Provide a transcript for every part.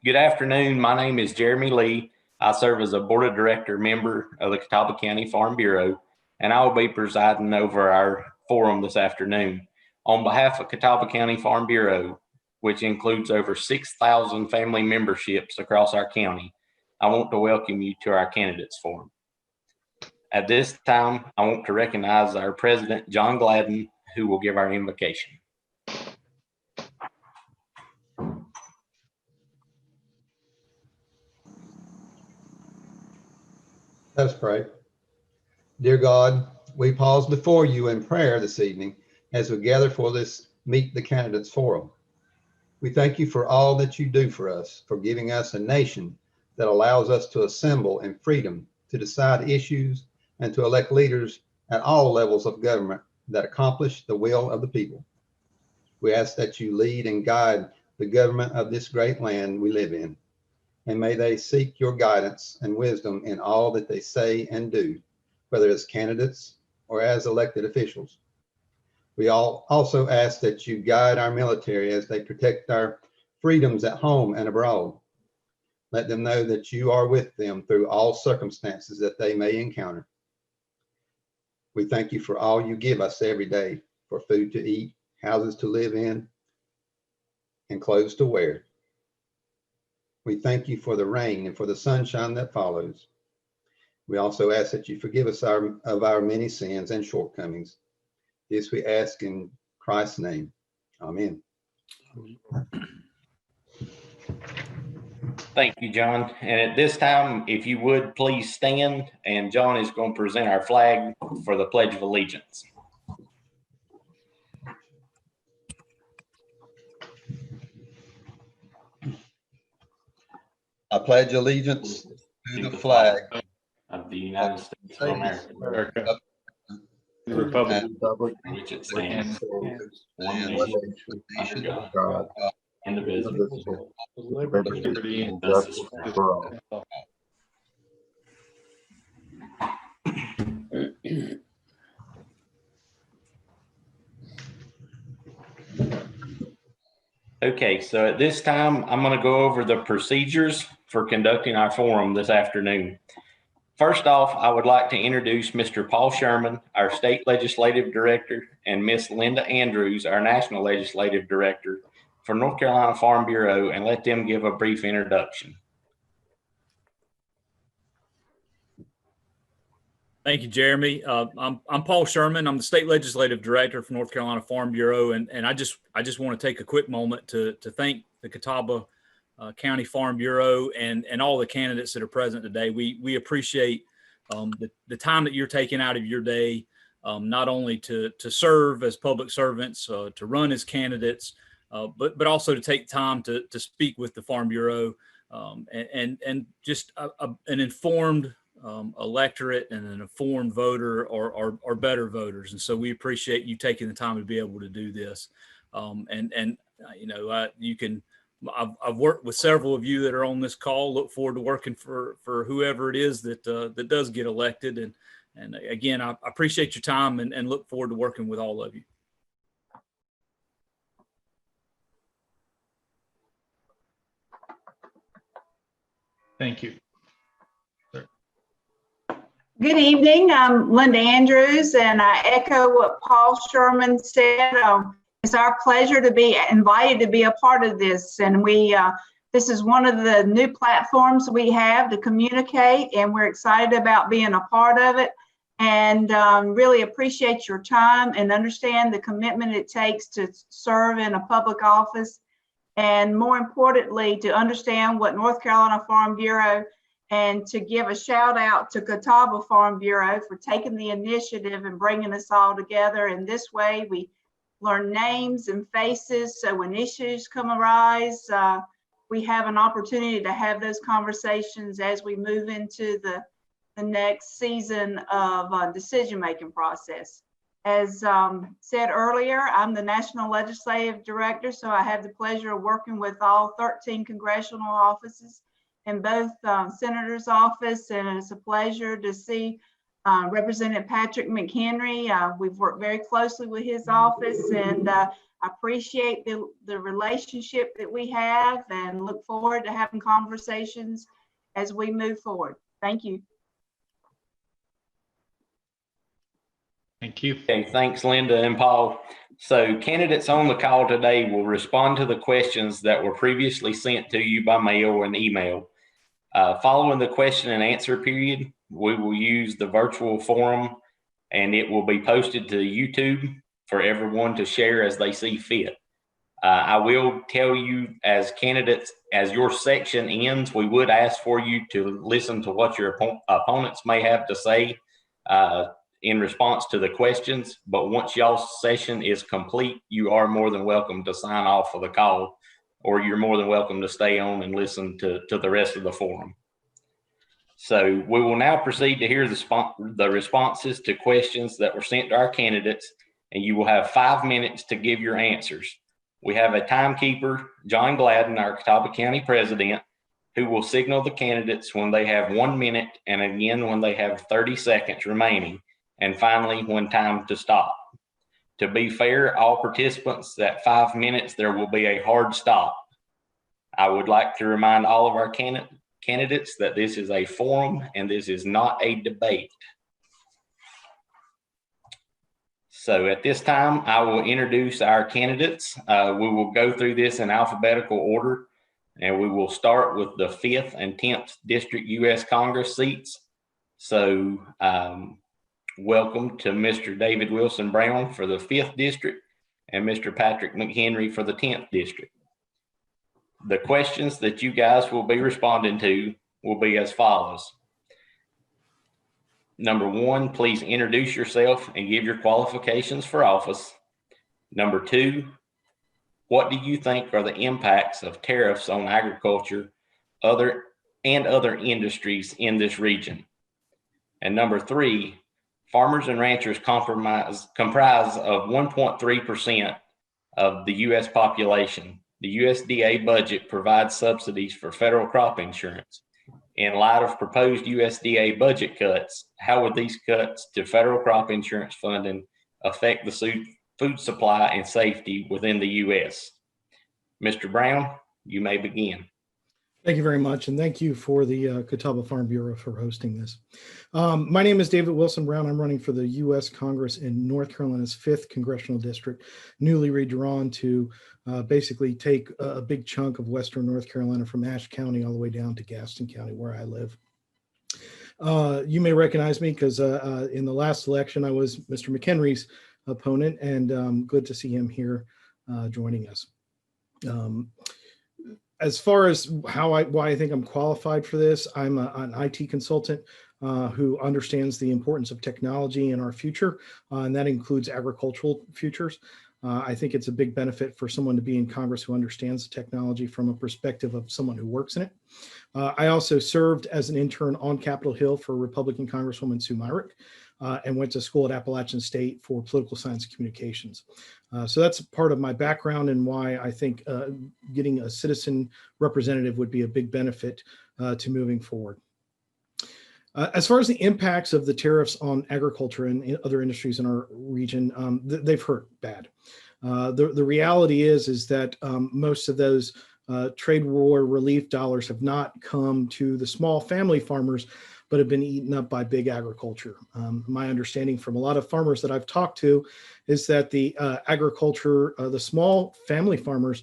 Good afternoon. My name is Jeremy Lee. I serve as a Board of Director member of the Catawba County Farm Bureau, and I will be presiding over our forum this afternoon. On behalf of Catawba County Farm Bureau, which includes over 6,000 family memberships across our county, I want to welcome you to our Candidates Forum. At this time, I want to recognize our President, John Gladden, who will give our invocation. Let's pray. Dear God, we pause before you in prayer this evening as we gather for this Meet the Candidates Forum. We thank you for all that you do for us, for giving us a nation that allows us to assemble in freedom to decide issues and to elect leaders at all levels of government that accomplish the will of the people. We ask that you lead and guide the government of this great land we live in, and may they seek your guidance and wisdom in all that they say and do, whether as candidates or as elected officials. We all also ask that you guide our military as they protect our freedoms at home and abroad. Let them know that you are with them through all circumstances that they may encounter. We thank you for all you give us every day, for food to eat, houses to live in, and clothes to wear. We thank you for the rain and for the sunshine that follows. We also ask that you forgive us of our many sins and shortcomings. This we ask in Christ's name. Amen. Thank you, John. And at this time, if you would please stand, and John is going to present our flag for the Pledge of Allegiance. I pledge allegiance to the flag of the United States of America, the Republic for which it stands, one nation, under God, indivisible, with liberty and justice for all. Okay, so at this time, I'm going to go over the procedures for conducting our forum this afternoon. First off, I would like to introduce Mr. Paul Sherman, our State Legislative Director, and Miss Linda Andrews, our National Legislative Director for North Carolina Farm Bureau, and let them give a brief introduction. Thank you, Jeremy. I'm Paul Sherman. I'm the State Legislative Director for North Carolina Farm Bureau, and I just want to take a quick moment to thank the Catawba County Farm Bureau and all the candidates that are present today. We appreciate the time that you're taking out of your day, not only to serve as public servants, to run as candidates, but also to take time to speak with the Farm Bureau and just an informed electorate and an informed voter are better voters. And so we appreciate you taking the time to be able to do this. You can, I've worked with several of you that are on this call, look forward to working for whoever it is that does get elected. And again, I appreciate your time and look forward to working with all of you. Thank you. Good evening. I'm Linda Andrews, and I echo what Paul Sherman said. It's our pleasure to be invited to be a part of this, and this is one of the new platforms we have to communicate, and we're excited about being a part of it, and really appreciate your time and understand the commitment it takes to serve in a public office, and more importantly, to understand what North Carolina Farm Bureau, and to give a shout out to Catawba Farm Bureau for taking the initiative and bringing us all together. And this way we learn names and faces. So when issues arise, we have an opportunity to have those conversations as we move into the next season of decision-making process. As said earlier, I'm the National Legislative Director, so I have the pleasure of working with all 13 congressional offices in both Senator's office, and it's a pleasure to see Representative Patrick McHenry. We've worked very closely with his office, and I appreciate the relationship that we have and look forward to having conversations as we move forward. Thank you. Thank you. Okay, thanks, Linda and Paul. So candidates on the call today will respond to the questions that were previously sent to you by mail and email. Following the question and answer period, we will use the virtual forum, and it will be posted to YouTube for everyone to share as they see fit. I will tell you, as candidates, as your section ends, we would ask for you to listen to what your opponents may have to say in response to the questions. But once y'all's session is complete, you are more than welcome to sign off of the call, or you're more than welcome to stay on and listen to the rest of the forum. So we will now proceed to hear the responses to questions that were sent to our candidates, and you will have 5 minutes to give your answers. We have a timekeeper, John Gladden, our Catawba County president, who will signal the candidates when they have 1 minute, and again when they have 30 seconds remaining, and finally when time to stop. To be fair, all participants, at 5 minutes, there will be a hard stop. I would like to remind all of our candidates that this is a forum and this is not a debate. So at this time, I will introduce our candidates. We will go through this in alphabetical order, and we will start with the 5th and 10th District U.S. Congress seats. So welcome to Mr. David Wilson Brown for the 5th District and Mr. Patrick McHenry for the 10th District. The questions that you guys will be responding to will be as follows. Number 1, please introduce yourself and give your qualifications for office. Number 2, what do you think are the impacts of tariffs on agriculture, other industries in this region? And number 3, farmers and ranchers comprise of 1.3% of the U.S. population. The USDA budget provides subsidies for federal crop insurance. In light of proposed USDA budget cuts, how would these cuts to federal crop insurance funding affect the food supply and safety within the U.S.? Mr. Brown, you may begin. Thank you very much, and thank you for the Catawba Farm Bureau for hosting this. My name is David Wilson Brown. I'm running for the U.S. Congress in North Carolina's 5th Congressional District, newly redrawn to basically take a big chunk of Western North Carolina from Ashe County all the way down to Gaston County, where I live. You may recognize me because in the last election, I was Mr. McHenry's opponent, and good to see him here joining us. As far as why I think I'm qualified for this, I'm an IT consultant who understands the importance of technology in our future, and that includes agricultural futures. I think it's a big benefit for someone to be in Congress who understands the technology from a perspective of someone who works in it. I also served as an intern on Capitol Hill for Republican Congresswoman Sue Myrick, and went to school at Appalachian State for political science and communications. So that's part of my background and why I think getting a citizen representative would be a big benefit to moving forward. As far as the impacts of the tariffs on agriculture and other industries in our region, they've hurt bad. The reality is that most of those trade war relief dollars have not come to the small family farmers, but have been eaten up by big agriculture. My understanding from a lot of farmers that I've talked to is that the agriculture, the small family farmers,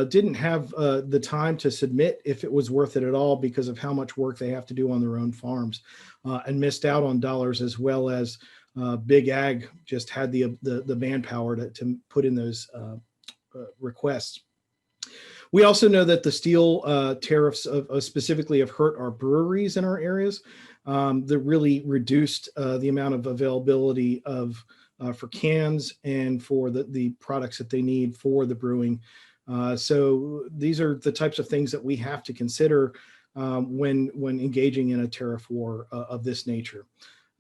didn't have the time to submit if it was worth it at all because of how much work they have to do on their own farms, and missed out on dollars, as well as big ag just had the manpower to put in those requests. We also know that the steel tariffs specifically have hurt our breweries in our areas. That really reduced the amount of availability of for cans and for the products that they need for the brewing. So these are the types of things that we have to consider when engaging in a tariff war of this nature.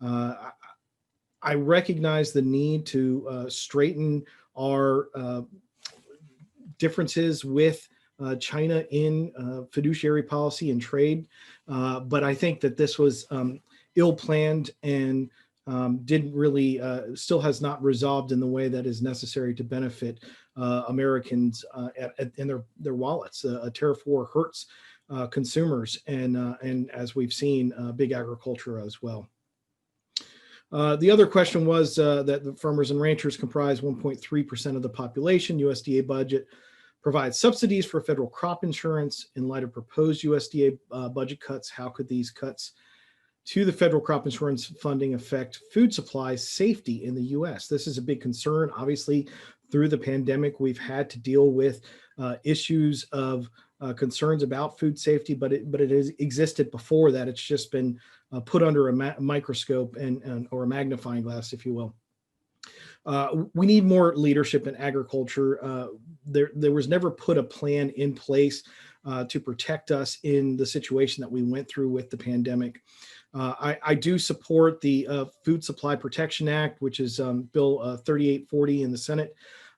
I recognize the need to straighten our differences with China in fiduciary policy and trade, but I think that this was ill-planned and didn't really, still has not resolved in the way that is necessary to benefit Americans in their wallets. A tariff war hurts consumers and as we've seen, big agriculture as well. The other question was that the farmers and ranchers comprise 1.3% of the population. USDA budget provides subsidies for federal crop insurance. In light of proposed USDA budget cuts, how could these cuts to the federal crop insurance funding affect food supply safety in the U.S.? This is a big concern. Obviously, through the pandemic, we've had to deal with issues of concerns about food safety, but it has existed before that. It's just been put under a microscope or a magnifying glass, if you will. We need more leadership in agriculture. There was never put a plan in place to protect us in the situation that we went through with the pandemic. I do support the Food Supply Protection Act, which is Bill 3840 in the Senate.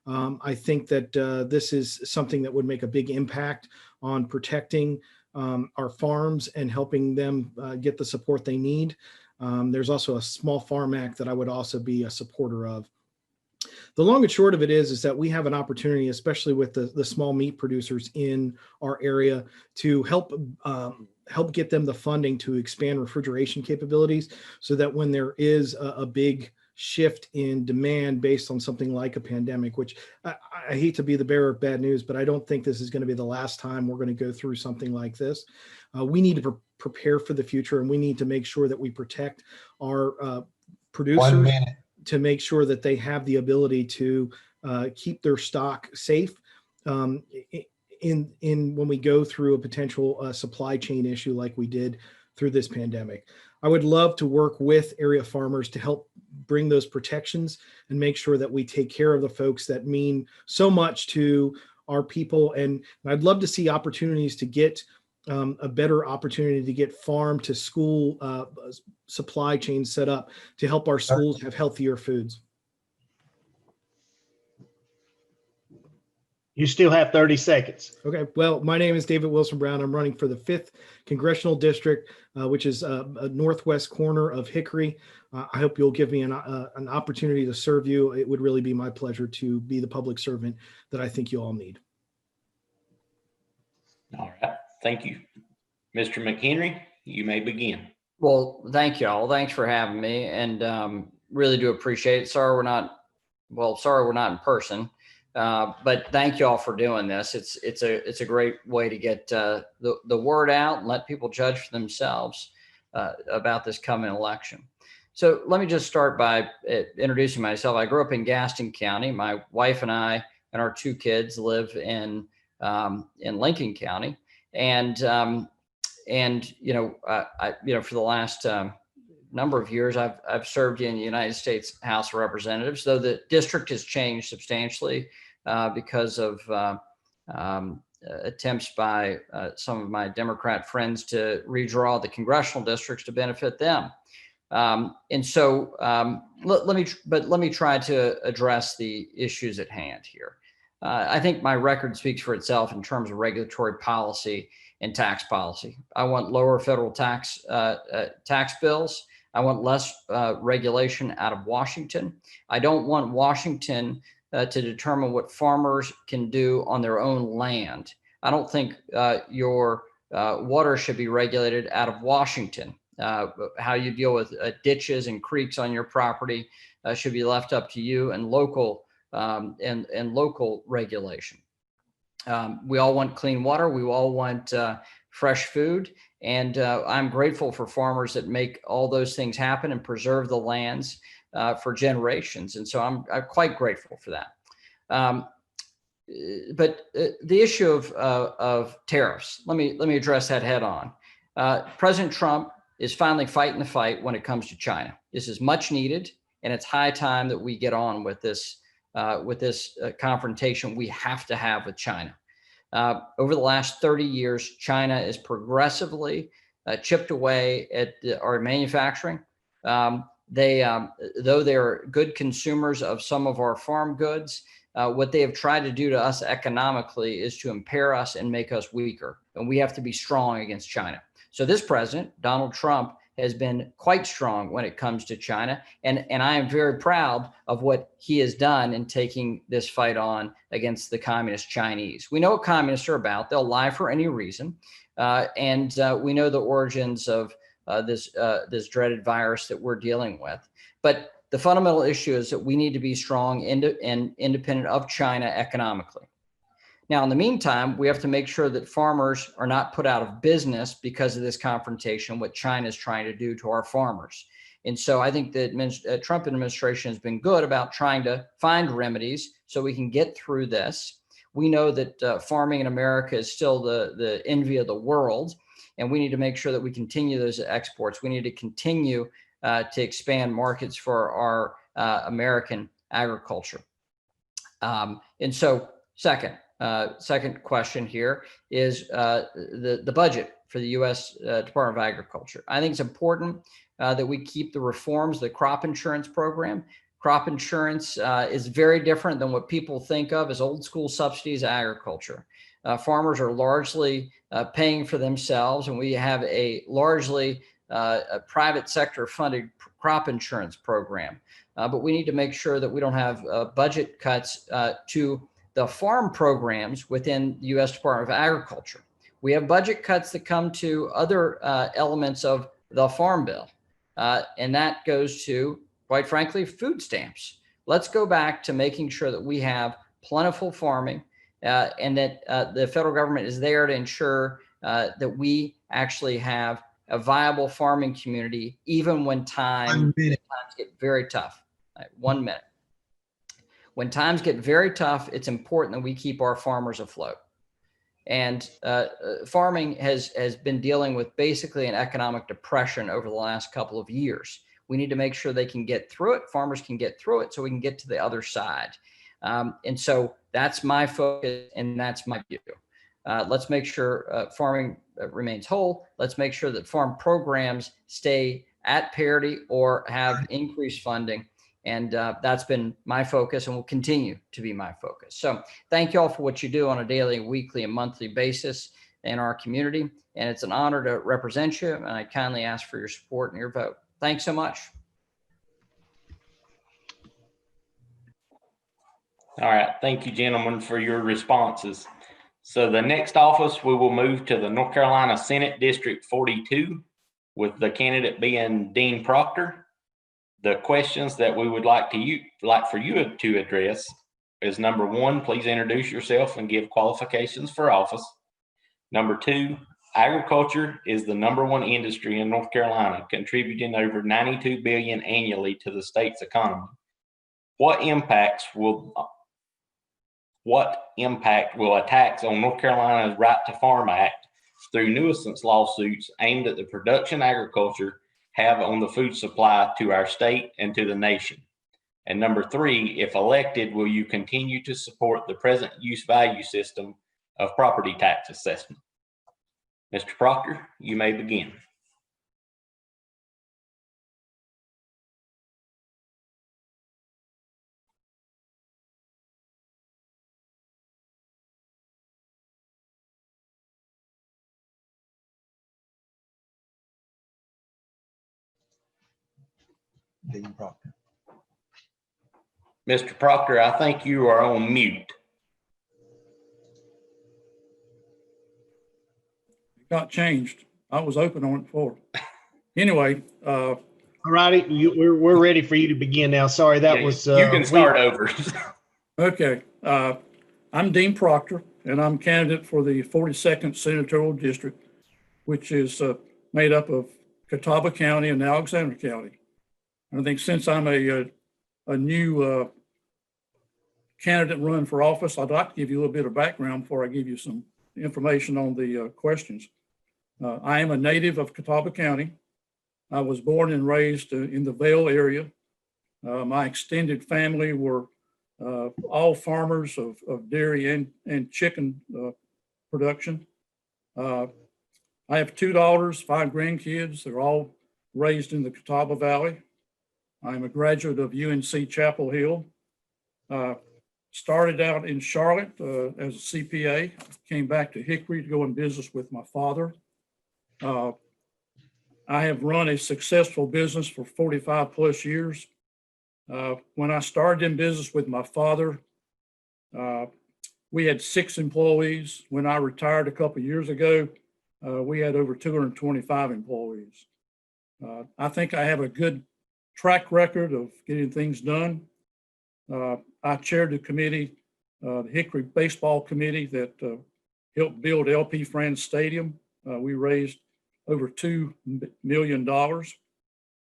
I think that this is something that would make a big impact on protecting our farms and helping them get the support they need. There's also a Small Farm Act that I would also be a supporter of. The long and short of it is that we have an opportunity, especially with the small meat producers in our area, to help get them the funding to expand refrigeration capabilities so that when there is a big shift in demand based on something like a pandemic, which I hate to be the bearer of bad news, but I don't think this is going to be the last time we're going to go through something like this. We need to prepare for the future, and we need to make sure that we protect our producers to make sure that they have the ability to keep their stock safe when we go through a potential supply chain issue like we did through this pandemic. I would love to work with area farmers to help bring those protections and make sure that we take care of the folks that mean so much to our people. And I'd love to see opportunities to get a better opportunity to get farm to school supply chains set up to help our schools have healthier foods. You still have 30 seconds. Okay. Well, my name is David Wilson Brown. I'm running for the 5th Congressional District, which is a northwest corner of Hickory. I hope you'll give me an opportunity to serve you. It would really be my pleasure to be the public servant that I think you all need. All right. Thank you. Mr. McHenry, you may begin. Well, thank you all. Thanks for having me, and really do appreciate it. Sorry we're not in person. But thank you all for doing this. It's a great way to get the word out and let people judge for themselves about this coming election. So let me just start by introducing myself. I grew up in Gaston County. My wife and I and our 2 kids live in Lincoln County, and for the last number of years, I've served in the United States House of Representatives, though the district has changed substantially because of attempts by some of my Democrat friends to redraw the congressional districts to benefit them. Let me try to address the issues at hand here. I think my record speaks for itself in terms of regulatory policy and tax policy. I want lower federal tax bills. I want less regulation out of Washington. I don't want Washington to determine what farmers can do on their own land. I don't think your water should be regulated out of Washington. How you deal with ditches and creeks on your property should be left up to you and local regulation. We all want clean water. We all want fresh food. And I'm grateful for farmers that make all those things happen and preserve the lands for generations. And so I'm quite grateful for that. But the issue of tariffs, let me address that head on. President Trump is finally fighting the fight when it comes to China. This is much needed, and it's high time that we get on with this confrontation we have to have with China. Over the last 30 years, China is progressively chipped away at our manufacturing. Though they are good consumers of some of our farm goods, what they have tried to do to us economically is to impair us and make us weaker. And we have to be strong against China. So this president, Donald Trump, has been quite strong when it comes to China. And I am very proud of what he has done in taking this fight on against the communist Chinese. We know what communists are about. They'll lie for any reason. And we know the origins of this dreaded virus that we're dealing with. But the fundamental issue is that we need to be strong and independent of China economically. Now, in the meantime, we have to make sure that farmers are not put out of business because of this confrontation, what China is trying to do to our farmers. And so I think the Trump administration has been good about trying to find remedies so we can get through this. We know that farming in America is still the envy of the world, and we need to make sure that we continue those exports. We need to continue to expand markets for our American agriculture. And so second question here is the budget for the U.S. Department of Agriculture. I think it's important that we keep the reforms, the crop insurance program. Crop insurance is very different than what people think of as old school subsidies of agriculture. Farmers are largely paying for themselves, and we have a largely a private sector funded crop insurance program. But we need to make sure that we don't have budget cuts to the farm programs within the U.S. Department of Agriculture. We have budget cuts that come to other elements of the Farm Bill, and that goes to, quite frankly, food stamps. Let's go back to making sure that we have plentiful farming and that the federal government is there to ensure that we actually have a viable farming community, even when times get very tough. 1 minute. When times get very tough, it's important that we keep our farmers afloat. And farming has been dealing with basically an economic depression over the last couple of years. We need to make sure they can get through it. Farmers can get through it so we can get to the other side. And so that's my focus and that's my view. Let's make sure farming remains whole. Let's make sure that farm programs stay at parity or have increased funding. And that's been my focus and will continue to be my focus. So thank you all for what you do on a daily, weekly, and monthly basis in our community. And it's an honor to represent you. And I kindly ask for your support and your vote. Thanks so much. All right. Thank you, gentlemen, for your responses. So the next office, we will move to the North Carolina Senate District 42, with the candidate being Dean Proctor. The questions that we would like for you to address is: number one, please introduce yourself and give qualifications for office. Number two, agriculture is the _1 industry in North Carolina, contributing over $92 billion annually to the state's economy. What impact will attacks on North Carolina's Right to Farm Act through nuisance lawsuits aimed at the production agriculture have on the food supply to our state and to the nation? And number three, if elected, will you continue to support the present use value system of property tax assessment? Mr. Proctor, you may begin. Dean Proctor. Mr. Proctor, I think you are on mute. It got changed. I was open on it before. Anyway. All righty, we're ready for you to begin now. Sorry, that was. You can start over. Okay. I'm Dean Proctor, and I'm candidate for the 42nd Senatorial District, which is made up of Catawba County and Alexander County. And I think since I'm a new candidate running for office, I'd like to give you a little bit of background before I give you some information on the questions. I am a native of Catawba County. I was born and raised in the Vail area. My extended family were all farmers of dairy and chicken production. I have 2 daughters, 5 grandkids. They're all raised in the Catawba Valley. I'm a graduate of UNC Chapel Hill. Started out in Charlotte as a CPA. Came back to Hickory to go in business with my father. I have run a successful business for 45 plus years. When I started in business with my father, we had 6 employees. When I retired a couple of years ago, we had over 225 employees. I think I have a good track record of getting things done. I chaired the committee, the Hickory Baseball Committee that helped build LP Franz Stadium. We raised over $2 million.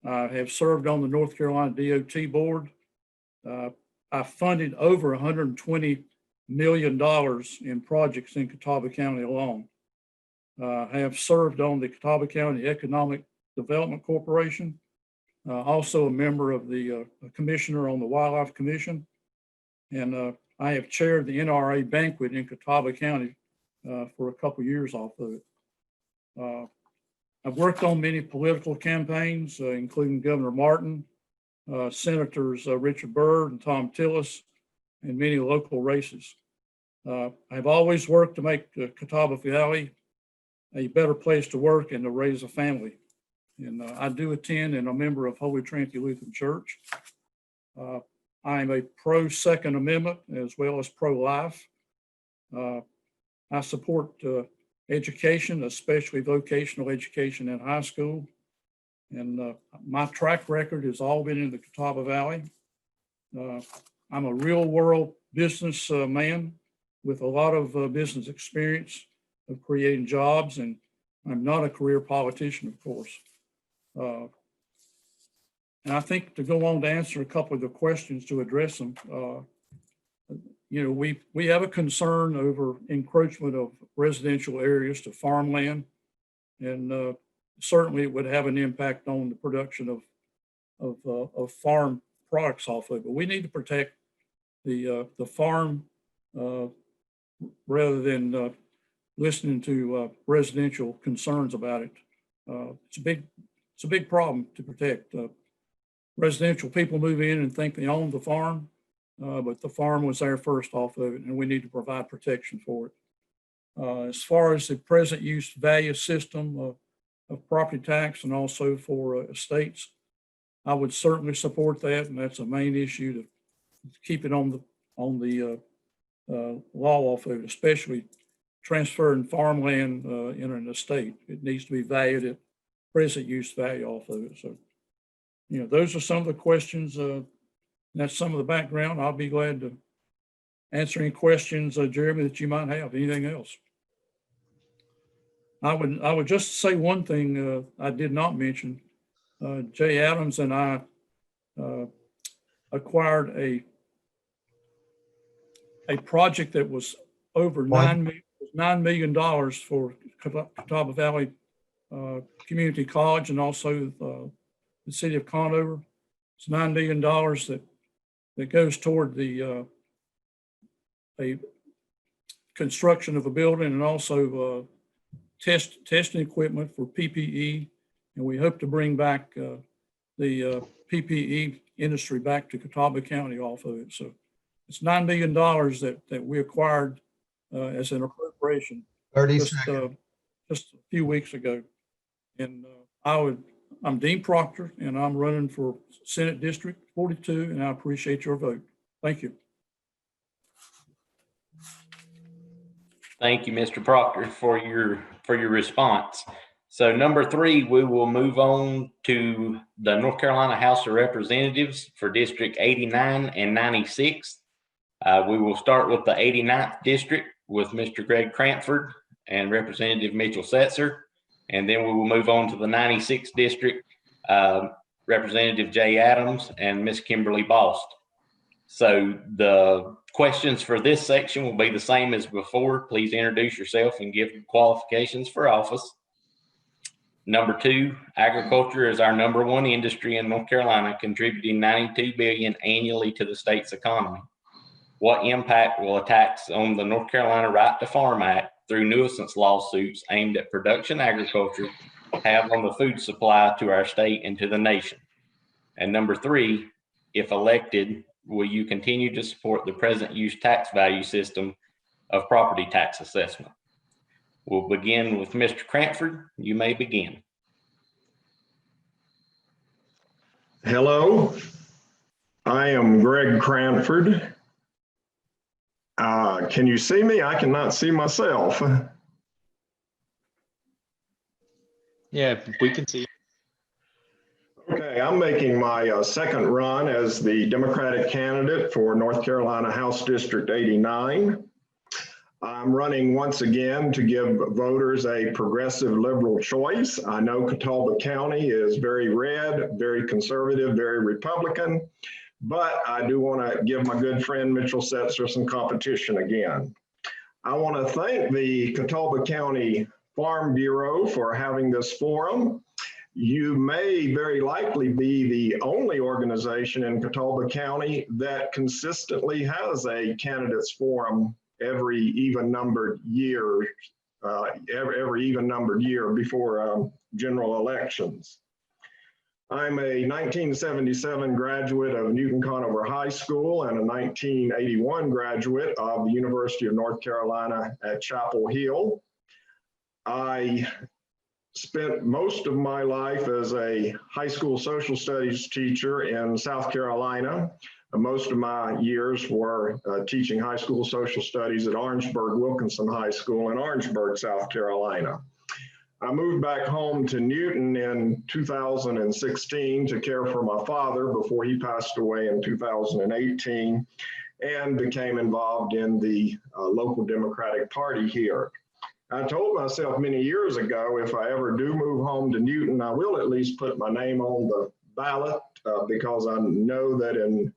I have served on the North Carolina DOT board. I funded over $120 million in projects in Catawba County alone. I have served on the Catawba County Economic Development Corporation, also a member of the commissioner on the Wildlife Commission. And I have chaired the NRA banquet in Catawba County for a couple of years off of it. I've worked on many political campaigns, including Governor Martin, Senators Richard Byrd and Tom Tillis, and many local races. I've always worked to make Catawba Valley a better place to work and to raise a family. And I do attend and a member of Holy Trinity Lutheran Church. I am a pro Second Amendment as well as pro-life. I support education, especially vocational education in high school. And my track record has all been in the Catawba Valley. I'm a real world business man with a lot of business experience of creating jobs, and I'm not a career politician, of course. And I think to go on to answer a couple of the questions to address them, you know, we have a concern over encroachment of residential areas to farmland, and certainly it would have an impact on the production of farm products off of it. But we need to protect the farm rather than listening to residential concerns about it. It's a big problem to protect. Residential people move in and think they own the farm, but the farm was there first off of it, and we need to provide protection for it. As far as the present use value system of property tax and also for estates, I would certainly support that, and that's a main issue to keep it on the law off of it, especially transferring farmland in an estate. It needs to be valued at present use value off of it. So, you know, those are some of the questions. That's some of the background. I'll be glad to answer any questions, Jeremy, that you might have. Anything else? I would just say one thing I did not mention. Jay Adams and I acquired a project that was over $9 million for Catawba Valley Community College and also the city of Conover. It's $9 million that goes toward the a construction of a building and also testing equipment for PPE. And we hope to bring back the PPE industry back to Catawba County off of it. So it's $9 million that we acquired as an appropriation just a few weeks ago. And I'm Dean Proctor, and I'm running for Senate District 42, and I appreciate your vote. Thank you. Thank you, Mr. Proctor, for your response. So number 3, we will move on to the North Carolina House of Representatives for District 89 and 96. We will start with the 89th District with Mr. Greg Cranford and Representative Mitchell Setzer. And then we will move on to the 96th District, Representative Jay Adams and Miss Kimberly Bost. So the questions for this section will be the same as before. Please introduce yourself and give qualifications for office. Number 2, agriculture is our number 1 industry in North Carolina, contributing $92 billion annually to the state's economy. What impact will a tax on the North Carolina Right to Farm Act through nuisance lawsuits aimed at production agriculture have on the food supply to our state and to the nation? And number 3, if elected, will you continue to support the present use tax value system of property tax assessment? We'll begin with Mr. Cranford. You may begin. Hello, I am Greg Cranford. Can you see me? I cannot see myself. Yeah, we can see. Okay, I'm making my second run as the Democratic candidate for North Carolina House District 89. I'm running once again to give voters a progressive liberal choice. I know Catawba County is very red, very conservative, very Republican, but I do want to give my good friend Mitchell Setzer some competition again. I want to thank the Catawba County Farm Bureau for having this forum. You may very likely be the only organization in Catawba County that consistently has a candidates forum every even-numbered year, before general elections. I'm a 1977 graduate of Newton Conover High School and a 1981 graduate of the University of North Carolina at Chapel Hill. I spent most of my life as a high school social studies teacher in South Carolina. Most of my years were teaching high school social studies at Orangeburg Wilkinson High School in Orangeburg, South Carolina. I moved back home to Newton in 2016 to care for my father before he passed away in 2018, and became involved in the local Democratic Party here. I told myself many years ago, if I ever do move home to Newton, I will at least put my name on the ballot because I know that in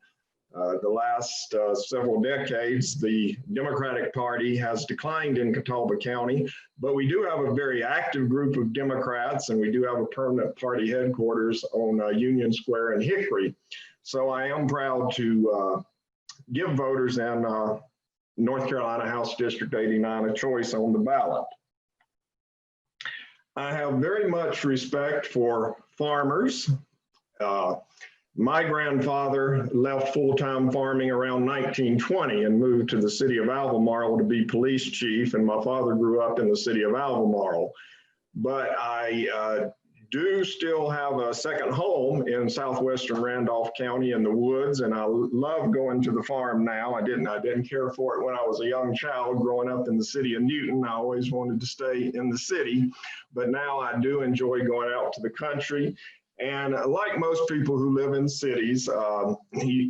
the last several decades, the Democratic Party has declined in Catawba County, but we do have a very active group of Democrats, and we do have a permanent party headquarters on Union Square in Hickory. So I am proud to give voters in North Carolina House District 89 a choice on the ballot. I have very much respect for farmers. My grandfather left full-time farming around 1920 and moved to the city of Albemarle to be police chief, and my father grew up in the city of Albemarle. But I do still have a second home in southwestern Randolph County in the woods, and I love going to the farm now. I didn't care for it when I was a young child growing up in the city of Newton. I always wanted to stay in the city, but now I do enjoy going out to the country. And like most people who live in cities,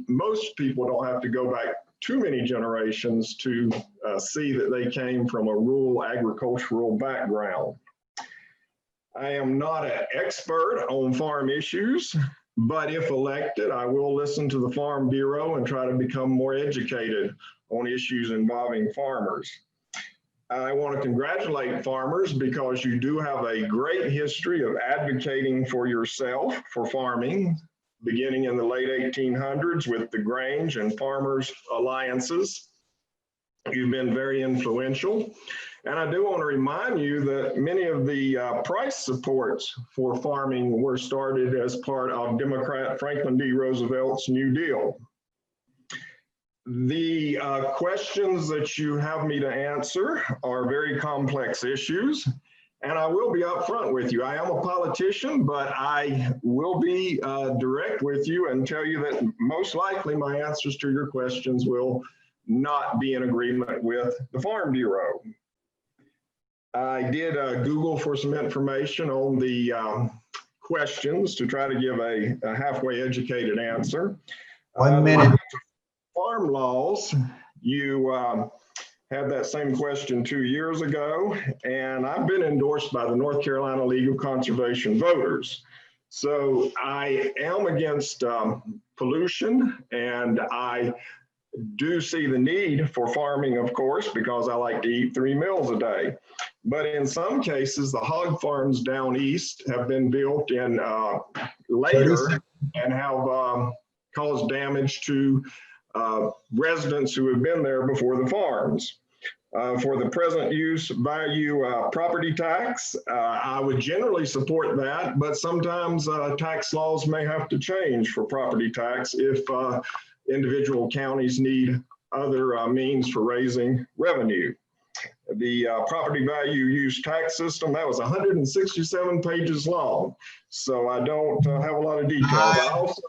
most people don't have to go back too many generations to see that they came from a rural agricultural background. I am not an expert on farm issues, but if elected, I will listen to the Farm Bureau and try to become more educated on issues involving farmers. I want to congratulate farmers because you do have a great history of advocating for yourself for farming, beginning in the late 1800s with the Grange and Farmers Alliances. You've been very influential. And I do want to remind you that many of the price supports for farming were started as part of Democrat Franklin D. Roosevelt's New Deal. The questions that you have me to answer are very complex issues, and I will be upfront with you. I am a politician, but I will be direct with you and tell you that most likely my answers to your questions will not be in agreement with the Farm Bureau. I did Google for some information on the questions to try to give a halfway educated answer. 1 minute. Farm laws, you had that same question 2 years ago, and I've been endorsed by the North Carolina Legal Conservation Voters. So I am against pollution, and I do see the need for farming, of course, because I like to eat 3 meals a day. But in some cases, the hog farms down east have been built in later and have caused damage to residents who have been there before the farms. For the present use value property tax, I would generally support that, but sometimes tax laws may have to change for property tax if individual counties need other means for raising revenue. the property value use tax system. That was 167 pages long. So I don't have a lot of details. I also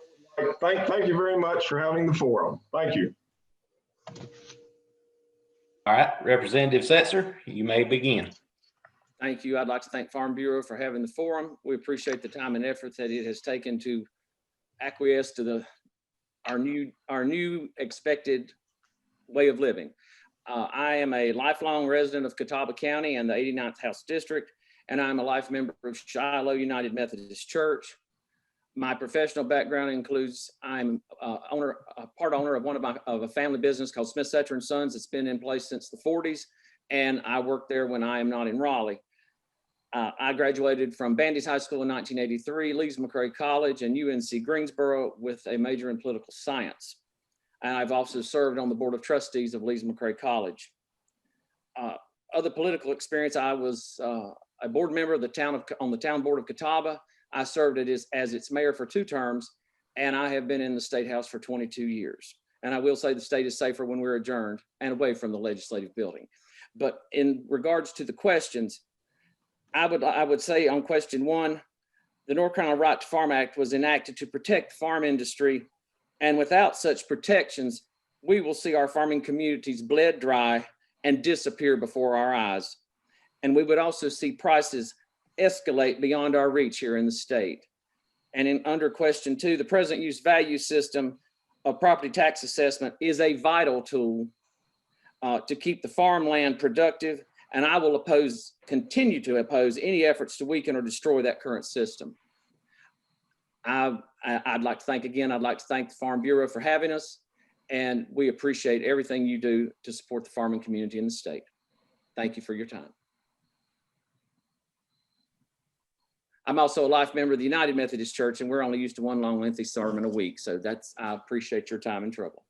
thank you very much for having the forum. Thank you. All right, Representative Setzer, you may begin. Thank you. I'd like to thank Farm Bureau for having the forum. We appreciate the time and effort that it has taken to acquiesce to our new expected way of living. I am a lifelong resident of Catawba County and the 89th House District, and I'm a life member of Shiloh United Methodist Church. My professional background includes I'm part owner of a family business called Smith Setzer & Sons. It's been in place since the 40s, and I work there when I am not in Raleigh. I graduated from Bandy's High School in 1983, Lees McRae College, and UNC Greensboro with a major in political science. And I've also served on the board of trustees of Lees McRae College. Other political experience, I was a board member of on the town board of Catawba. I served as its mayor for 2 terms, and I have been in the State House for 22 years. And I will say the state is safer when we're adjourned and away from the legislative building. But in regards to the questions, I would say on question 1, the North Carolina Right to Farm Act was enacted to protect the farm industry. And without such protections, we will see our farming communities bled dry and disappear before our eyes. And we would also see prices escalate beyond our reach here in the state. And under question 2, the present use value system of property tax assessment is a vital tool to keep the farmland productive. And I will continue to oppose any efforts to weaken or destroy that current system. I'd like to thank the Farm Bureau for having us, and we appreciate everything you do to support the farming community in the state. Thank you for your time. I'm also a life member of the United Methodist Church, and we're only used to one long, lengthy sermon a week. So I appreciate your time and trouble.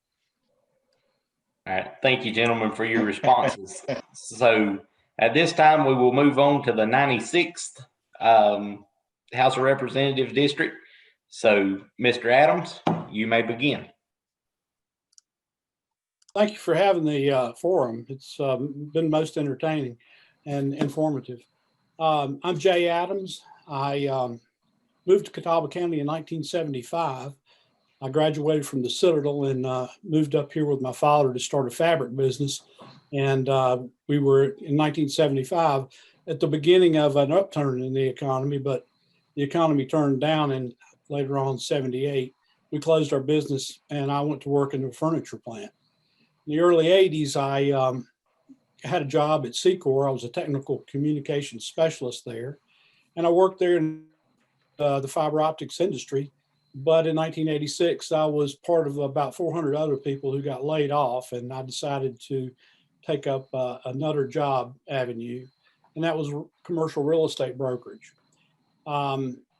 All right, thank you, gentlemen, for your responses. So at this time, we will move on to the 96th House of Representatives District. So, Mr. Adams, you may begin. Thank you for having the forum. It's been most entertaining and informative. I'm Jay Adams. I moved to Catawba County in 1975. I graduated from the Citadel and moved up here with my father to start a fabric business. And we were in 1975 at the beginning of an upturn in the economy, but the economy turned down, and later on, 78, we closed our business and I went to work in a furniture plant. In the early 80s, I had a job at Secor. I was a technical communications specialist there, and I worked there in the fiber optics industry. But in 1986, I was part of about 400 other people who got laid off, and I decided to take up another job avenue, and that was commercial real estate brokerage.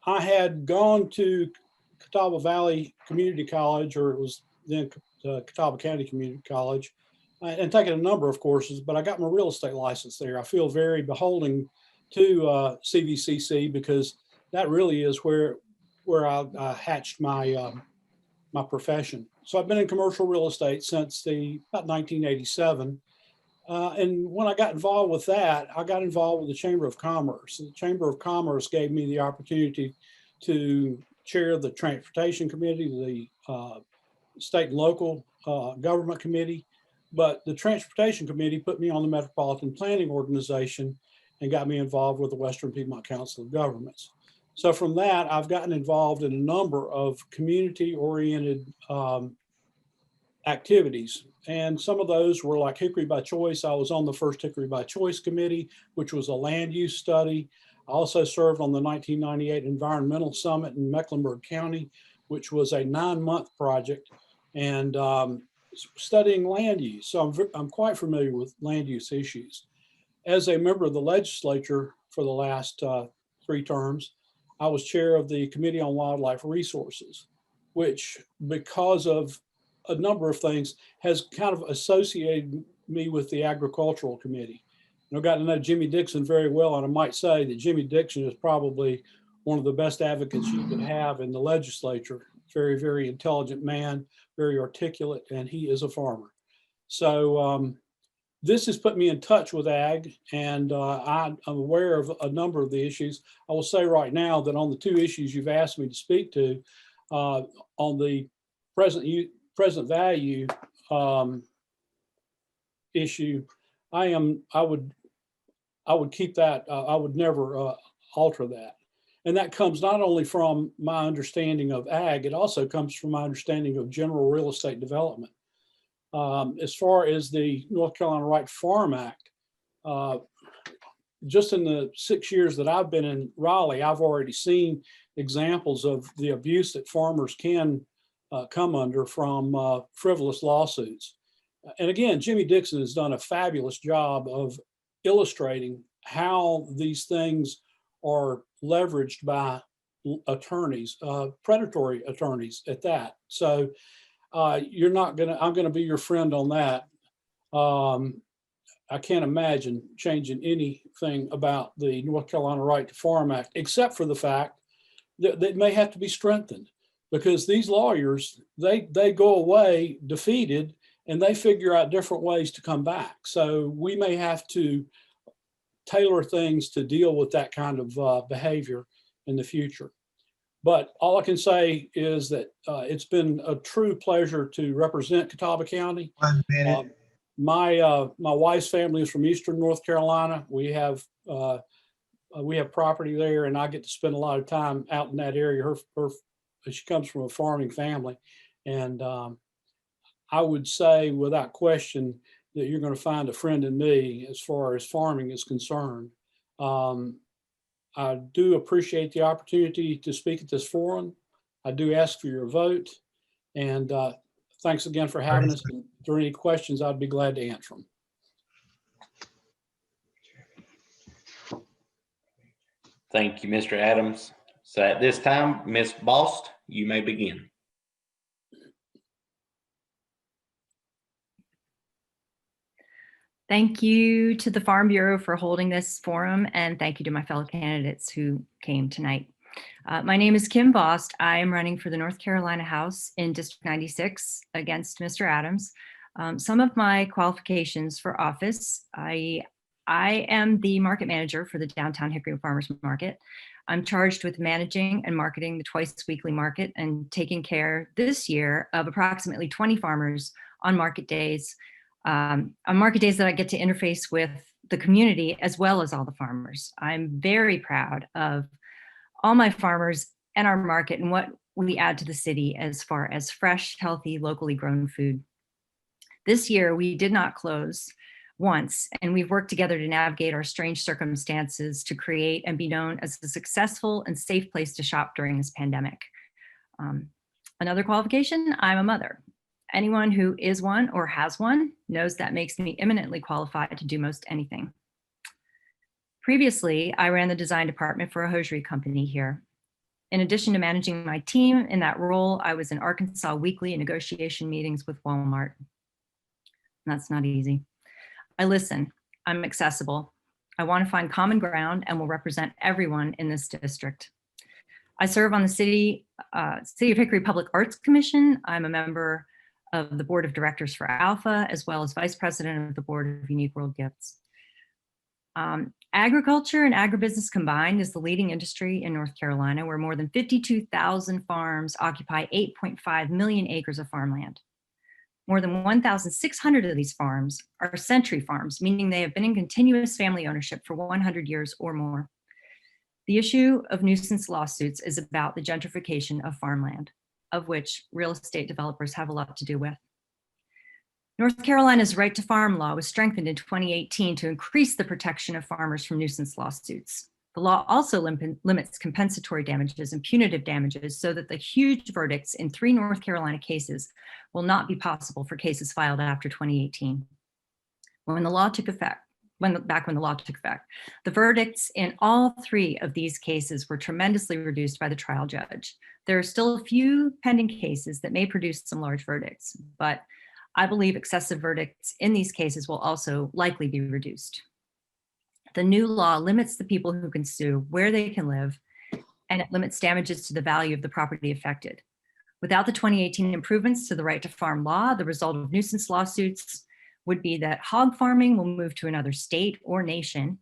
I had gone to Catawba Valley Community College, or it was then Catawba County Community College, and taken a number of courses, but I got my real estate license there. I feel very beholden to CVCC because that really is where I hatched my my profession. So I've been in commercial real estate since about 1987. And when I got involved with that, I got involved with the Chamber of Commerce. The Chamber of Commerce gave me the opportunity to chair the Transportation Committee, the state and local government committee. But the Transportation Committee put me on the Metropolitan Planning Organization and got me involved with the Western Piedmont Council of Governments. So from that, I've gotten involved in a number of community-oriented activities. And some of those were like Hickory by Choice. I was on the first Hickory by Choice committee, which was a land use study. I also served on the 1998 Environmental Summit in Mecklenburg County, which was a 9-month project and studying land use. So I'm quite familiar with land use issues. As a member of the legislature for the last 3 terms, I was chair of the Committee on Wildlife Resources, which, because of a number of things, has kind of associated me with the Agricultural Committee. And I've gotten to know Jimmy Dixon very well, and I might say that Jimmy Dixon is probably one of the best advocates you could have in the legislature. Very, very intelligent man, very articulate, and he is a farmer. So this has put me in touch with ag, and I'm aware of a number of the issues. I will say right now that on the two issues you've asked me to speak to, on the present value issue, I would keep that. I would never alter that. And that comes not only from my understanding of ag, it also comes from my understanding of general real estate development. As far as the North Carolina Right to Farm Act, just in the 6 years that I've been in Raleigh, I've already seen examples of the abuse that farmers can come under from frivolous lawsuits. And again, Jimmy Dixon has done a fabulous job of illustrating how these things are leveraged by attorneys, predatory attorneys at that. So I'm going to be your friend on that. I can't imagine changing anything about the North Carolina Right to Farm Act, except for the fact that it may have to be strengthened, because these lawyers, they go away defeated and they figure out different ways to come back. So we may have to tailor things to deal with that kind of behavior in the future. But all I can say is that it's been a true pleasure to represent Catawba County. 1 minute. My wife's family is from Eastern North Carolina. We have property there, and I get to spend a lot of time out in that area. She comes from a farming family, and I would say without question that you're going to find a friend in me as far as farming is concerned. I do appreciate the opportunity to speak at this forum. I do ask for your vote, and thanks again for having us. If there are any questions, I'd be glad to answer them. Thank you, Mr. Adams. So at this time, Ms. Bost, you may begin. Thank you to the Farm Bureau for holding this forum, and thank you to my fellow candidates who came tonight. My name is Kim Bost. I am running for the North Carolina House in District 96 against Mr. Adams. Some of my qualifications for office: I am the market manager for the downtown Hickory Farmers Market. I'm charged with managing and marketing the twice weekly market and taking care this year of approximately 20 farmers on market days that I get to interface with the community as well as all the farmers. I'm very proud of all my farmers and our market and what we add to the city as far as fresh, healthy, locally grown food. This year, we did not close once, and we've worked together to navigate our strange circumstances to create and be known as a successful and safe place to shop during this pandemic. Another qualification: I'm a mother. Anyone who is one or has one knows that makes me eminently qualified to do most anything. Previously, I ran the design department for a hosiery company here. In addition to managing my team in that role, I was in Arkansas weekly in negotiation meetings with Walmart. That's not easy. I listen. I'm accessible. I want to find common ground and will represent everyone in this district. I serve on the City of Hickory Public Arts Commission. I'm a member of the Board of Directors for Alpha, as well as Vice President of the Board of Unique World Gifts. Agriculture and agribusiness combined is the leading industry in North Carolina, where more than 52,000 farms occupy 8.5 million acres of farmland. More than 1,600 of these farms are century farms, meaning they have been in continuous family ownership for 100 years or more. The issue of nuisance lawsuits is about the gentrification of farmland, of which real estate developers have a lot to do with. North Carolina's right to farm law was strengthened in 2018 to increase the protection of farmers from nuisance lawsuits. The law also limits compensatory damages and punitive damages so that the huge verdicts in 3 North Carolina cases will not be possible for cases filed after 2018. When the law took effect, back when the law took effect, the verdicts in all 3 of these cases were tremendously reduced by the trial judge. There are still a few pending cases that may produce some large verdicts, but I believe excessive verdicts in these cases will also likely be reduced. The new law limits the people who can sue, where they can live, and it limits damages to the value of the property affected. Without the 2018 improvements to the right to farm law, the result of nuisance lawsuits would be that hog farming will move to another state or nation,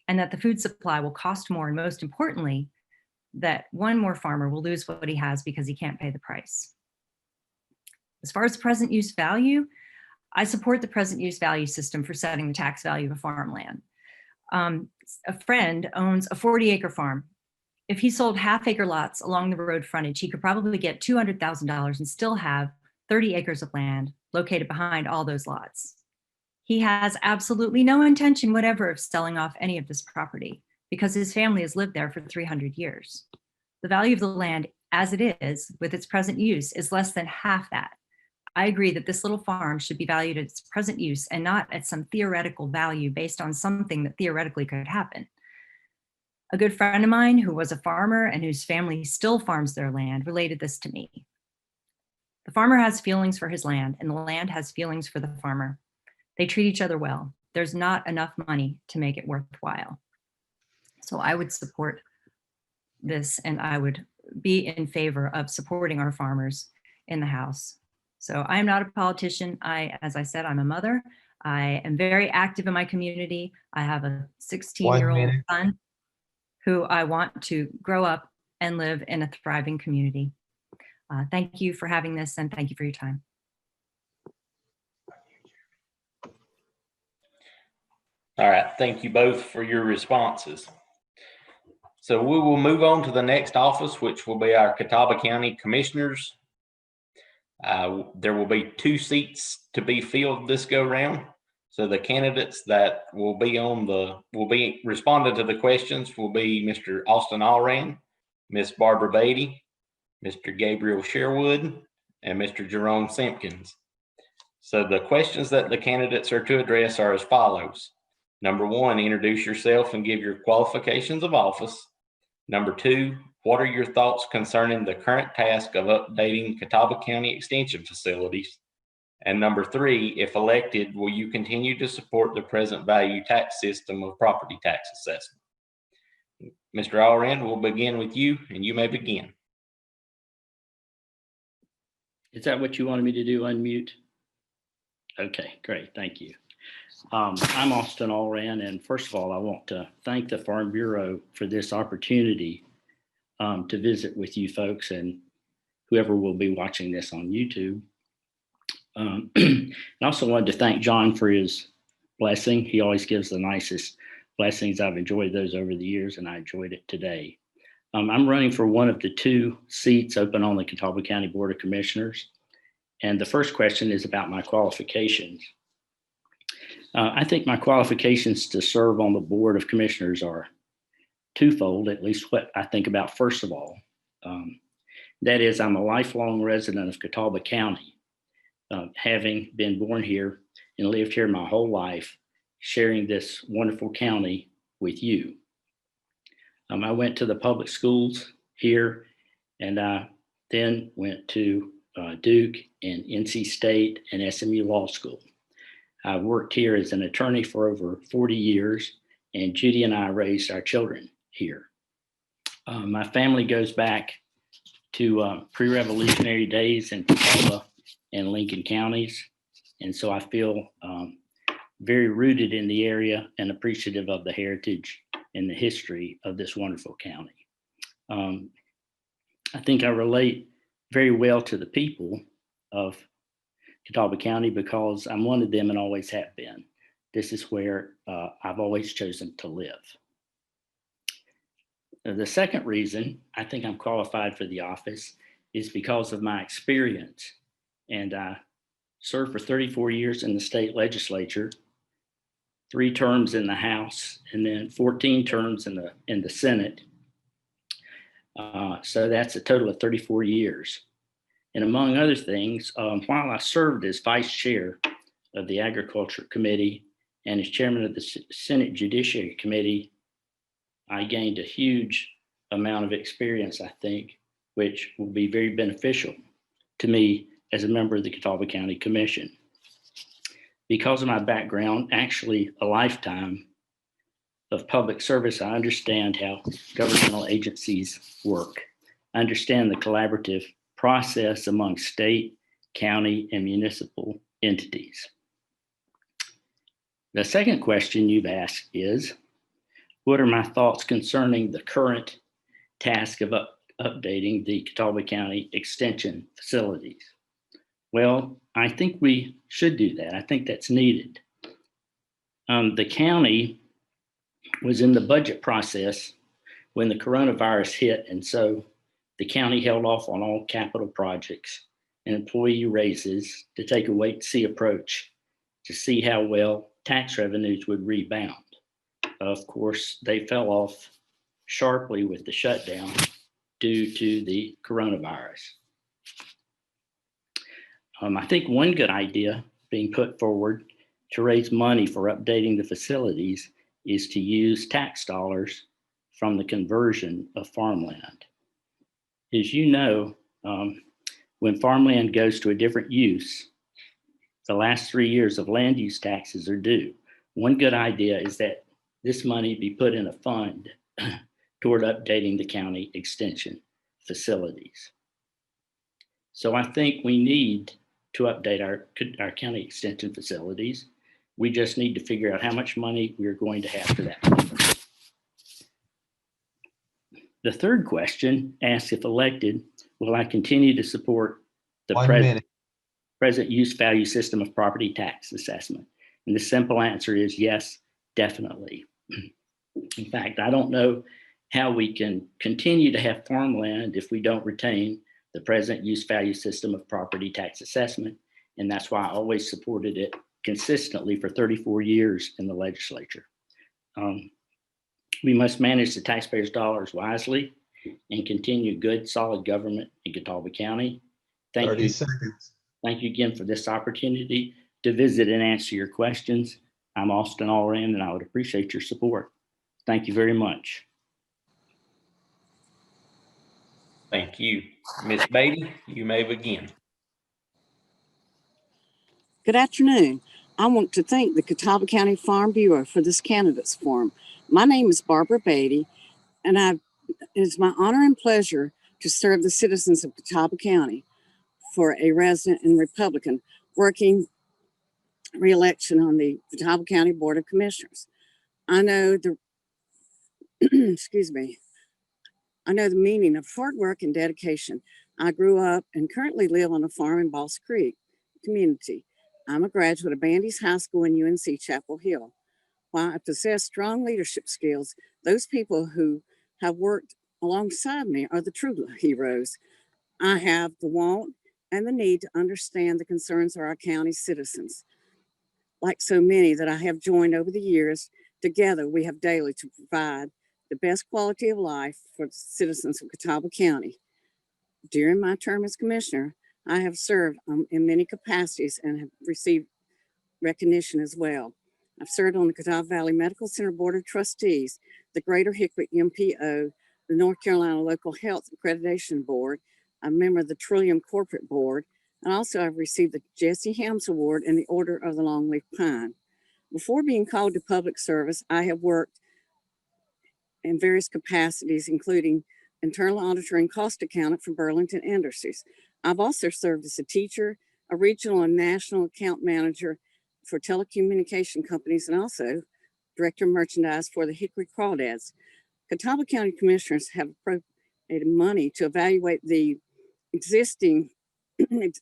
and that the food supply will cost more, and most importantly, that one more farmer will lose what he has because he can't pay the price. As far as present use value, I support the present use value system for setting the tax value of farmland. A friend owns a 40-acre farm. If he sold half-acre lots along the road frontage, he could probably get $200,000 and still have 30 acres of land located behind all those lots. He has absolutely no intention whatever of selling off any of this property because his family has lived there for 300 years. The value of the land as it is with its present use is less than half that. I agree that this little farm should be valued at its present use and not at some theoretical value based on something that theoretically could happen. A good friend of mine who was a farmer and whose family still farms their land related this to me. The farmer has feelings for his land and the land has feelings for the farmer. They treat each other well. There's not enough money to make it worthwhile. So I would support this, and I would be in favor of supporting our farmers in the House. So I am not a politician. As I said, I'm a mother. I am very active in my community. I have a 16-year-old son who I want to grow up and live in a thriving community. Thank you for having this, and thank you for your time. All right, thank you both for your responses. So we will move on to the next office, which will be our Catawba County Commissioners. There will be 2 seats to be filled this go round. So the candidates that will be responding to the questions will be Mr. Austin Allran, Miss Barbara Beatty, Mr. Gabriel Sherwood, and Mr. Jerome Simpkins. So the questions that the candidates are to address are as follows. Number 1, introduce yourself and give your qualifications of office. Number 2, what are your thoughts concerning the current task of updating Catawba County Extension facilities? And number 3, if elected, will you continue to support the present value tax system of property tax assessment? Mr. Allran, we'll begin with you, and you may begin. Is that what you wanted me to do, unmute? Okay, great, thank you. I'm Austin Allran, and first of all, I want to thank the Farm Bureau for this opportunity to visit with you folks and whoever will be watching this on YouTube. I also wanted to thank John for his blessing. He always gives the nicest blessings. I've enjoyed those over the years, and I enjoyed it today. I'm running for one of the 2 seats open on the Catawba County Board of Commissioners. And the first question is about my qualifications. I think my qualifications to serve on the Board of Commissioners are twofold, at least what I think about first of all. That is, I'm a lifelong resident of Catawba County, having been born here and lived here my whole life, sharing this wonderful county with you. I went to the public schools here, and I then went to Duke and NC State and SMU Law School. I've worked here as an attorney for over 40 years, and Judy and I raised our children here. My family goes back to pre-revolutionary days in Catawba and Lincoln counties, and so I feel very rooted in the area and appreciative of the heritage and the history of this wonderful county. I think I relate very well to the people of Catawba County because I'm one of them and always have been. This is where I've always chosen to live. The second reason I think I'm qualified for the office is because of my experience. And I served for 34 years in the state legislature, 3 terms in the House, and then 14 terms in the Senate. So that's a total of 34 years. And among other things, while I served as vice chair of the Agriculture Committee and as chairman of the Senate Judiciary Committee, I gained a huge amount of experience, I think, which will be very beneficial to me as a member of the Catawba County Commission. Because of my background, actually a lifetime of public service, I understand how governmental agencies work. I understand the collaborative process among state, county, and municipal entities. The second question you've asked is, what are my thoughts concerning the current task of updating the Catawba County Extension facilities? Well, I think we should do that. I think that's needed. The county was in the budget process when the coronavirus hit, and so the county held off on all capital projects and employee raises to take a wait-and-see approach to see how well tax revenues would rebound. Of course, they fell off sharply with the shutdown due to the coronavirus. I think one good idea being put forward to raise money for updating the facilities is to use tax dollars from the conversion of farmland. As you know, when farmland goes to a different use, the last 3 years of land use taxes are due. One good idea is that this money be put in a fund toward updating the county extension facilities. So I think we need to update our county extension facilities. We just need to figure out how much money we're going to have for that. The third question asks, if elected, will I continue to support the present use value system of property tax assessment? And the simple answer is yes, definitely. In fact, I don't know how we can continue to have farmland if we don't retain the present use value system of property tax assessment. And that's why I always supported it consistently for 34 years in the legislature. We must manage the taxpayers' dollars wisely and continue good, solid government in Catawba County. Thank 30 you. seconds. Thank you again for this opportunity to visit and answer your questions. I'm Austin Allran, and I would appreciate your support. Thank you very much. Thank you. Ms. Beatty, you may begin. Good afternoon. I want to thank the Catawba County Farm Bureau for this candidates forum. My name is Barbara Beatty, and it is my honor and pleasure to serve the citizens of Catawba County for a resident and Republican working re-election on the Catawba County Board of Commissioners. I know the excuse me. I know the meaning of hard work and dedication. I grew up and currently live on a farm in Bost Creek community. I'm a graduate of Bandy's High School and UNC Chapel Hill. While I possess strong leadership skills, those people who have worked alongside me are the true heroes. I have the want and the need to understand the concerns of our county citizens. Like so many that I have joined over the years, together we have daily to provide the best quality of life for the citizens of Catawba County. During my term as commissioner, I have served in many capacities and have received recognition as well. I've served on the Catawba Valley Medical Center Board of Trustees, the Greater Hickory MPO, the North Carolina Local Health Accreditation Board. I'm a member of the Trillium Corporate Board, and also I've received the Jesse Helms Award and the Order of the Longleaf Pine. Before being called to public service, I have worked in various capacities, including internal auditor and cost accountant for Burlington Industries. I've also served as a teacher, a regional and national account manager for telecommunication companies, and also director of merchandise for the Hickory Crawdads. Catawba County Commissioners have appropriated money to evaluate the existing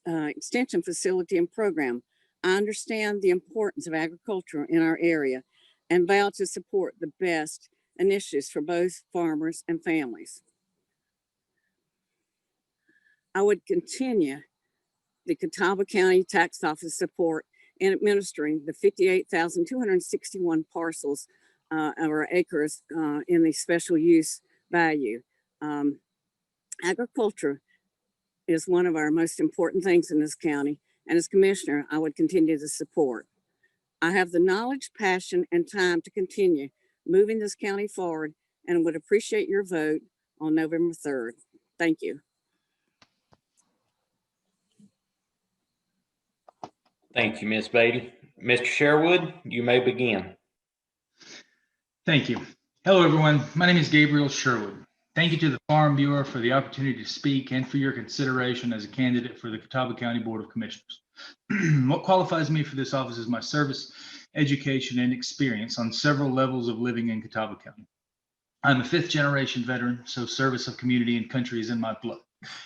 extension facility and program. I understand the importance of agriculture in our area and vow to support the best initiatives for both farmers and families. I would continue the Catawba County Tax Office support in administering the 58,261 parcels or acres in the special use value. Agriculture is one of our most important things in this county, and as commissioner, I would continue to support. I have the knowledge, passion, and time to continue moving this county forward and would appreciate your vote on November 3rd. Thank you. Thank you, Ms. Beatty. Mr. Sherwood, you may begin. Thank you. Hello, everyone. My name is Gabriel Sherwood. Thank you to the Farm Bureau for the opportunity to speak and for your consideration as a candidate for the Catawba County Board of Commissioners. What qualifies me for this office is my service education, and experience on several levels of living in Catawba County. I'm a 5th-generation veteran, so service of community and country is in my blood.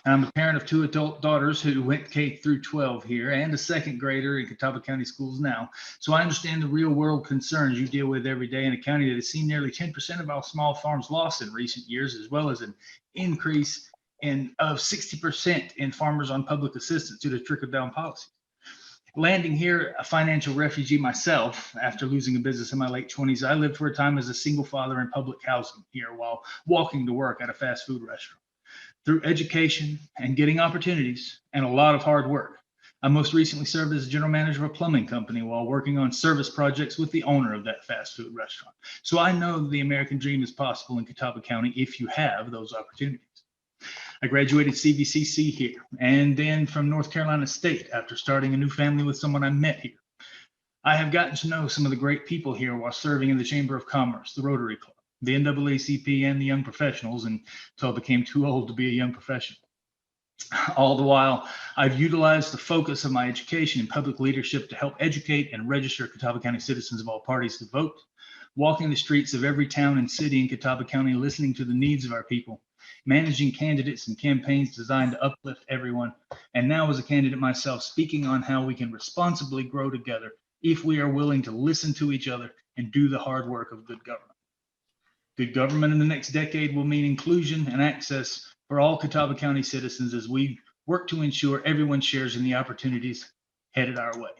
And I'm a parent of 2 adult daughters who went K through 12 here and a 2nd grader in Catawba County schools now. So I understand the real world concerns you deal with every day in a county that has seen nearly 10% of our small farms lost in recent years, as well as an increase of 60% in farmers on public assistance due to trickle-down policies. Landing here, a financial refugee myself, after losing a business in my late 20s, I lived for a time as a single father in public housing here while walking to work at a fast food restaurant. Through education and getting opportunities and a lot of hard work, I most recently served as a general manager of a plumbing company while working on service projects with the owner of that fast food restaurant. So I know the American dream is possible in Catawba County if you have those opportunities. I graduated CVCC here and then from North Carolina State after starting a new family with someone I met here. I have gotten to know some of the great people here while serving in the Chamber of Commerce, the Rotary Club, the NAACP, and the Young Professionals until I became too old to be a young professional. All the while, I've utilized the focus of my education in public leadership to help educate and register Catawba County citizens of all parties to vote, walking the streets of every town and city in Catawba County, listening to the needs of our people, managing candidates and campaigns designed to uplift everyone, and now as a candidate myself, speaking on how we can responsibly grow together if we are willing to listen to each other and do the hard work of good government. Good government in the next decade will mean inclusion and access for all Catawba County citizens as we work to ensure everyone shares in the opportunities headed our way.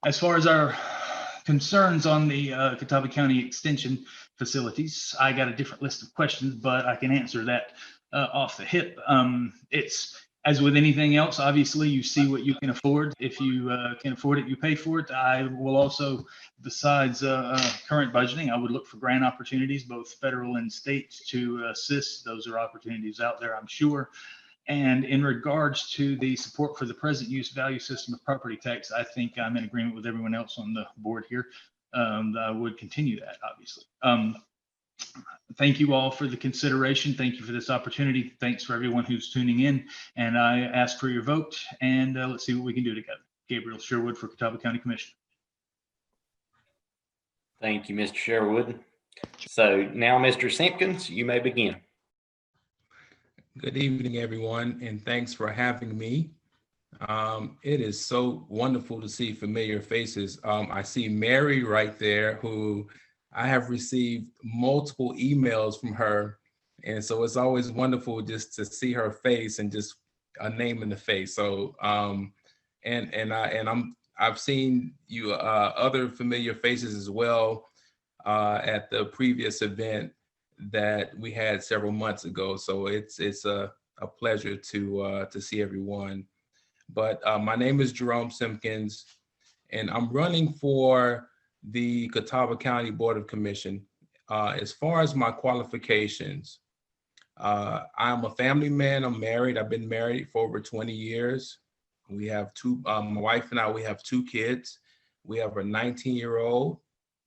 As far as our concerns on the Catawba County extension facilities, I got a different list of questions, but I can answer that off the hip. It's as with anything else, obviously you see what you can afford. If you can afford it, you pay for it. I will also, besides current budgeting, I would look for grant opportunities, both federal and state, to assist. Those are opportunities out there, I'm sure. And in regards to the support for the present use value system of property tax, I think I'm in agreement with everyone else on the board here. I would continue that, obviously. Thank you all for the consideration. Thank you for this opportunity. Thanks for everyone who's tuning in. And I ask for your vote, and let's see what we can do together. Gabriel Sherwood for Catawba County Commissioner. Thank you, Mr. Sherwood. So now, Mr. Simpkins, you may begin. Good evening, everyone, and thanks for having me. It is so wonderful to see familiar faces. I see Mary right there, who I have received multiple emails from her, and so it's always wonderful just to see her face and just a name in the face. So I've seen you other familiar faces as well at the previous event that we had several months ago. So it's a pleasure to see everyone. But my name is Jerome Simpkins, and I'm running for the Catawba County Board of Commission. As far as my qualifications, I'm a family man. I'm married. I've been married for over 20 years. We have my wife and I, we have 2 kids. We have a 19-year-old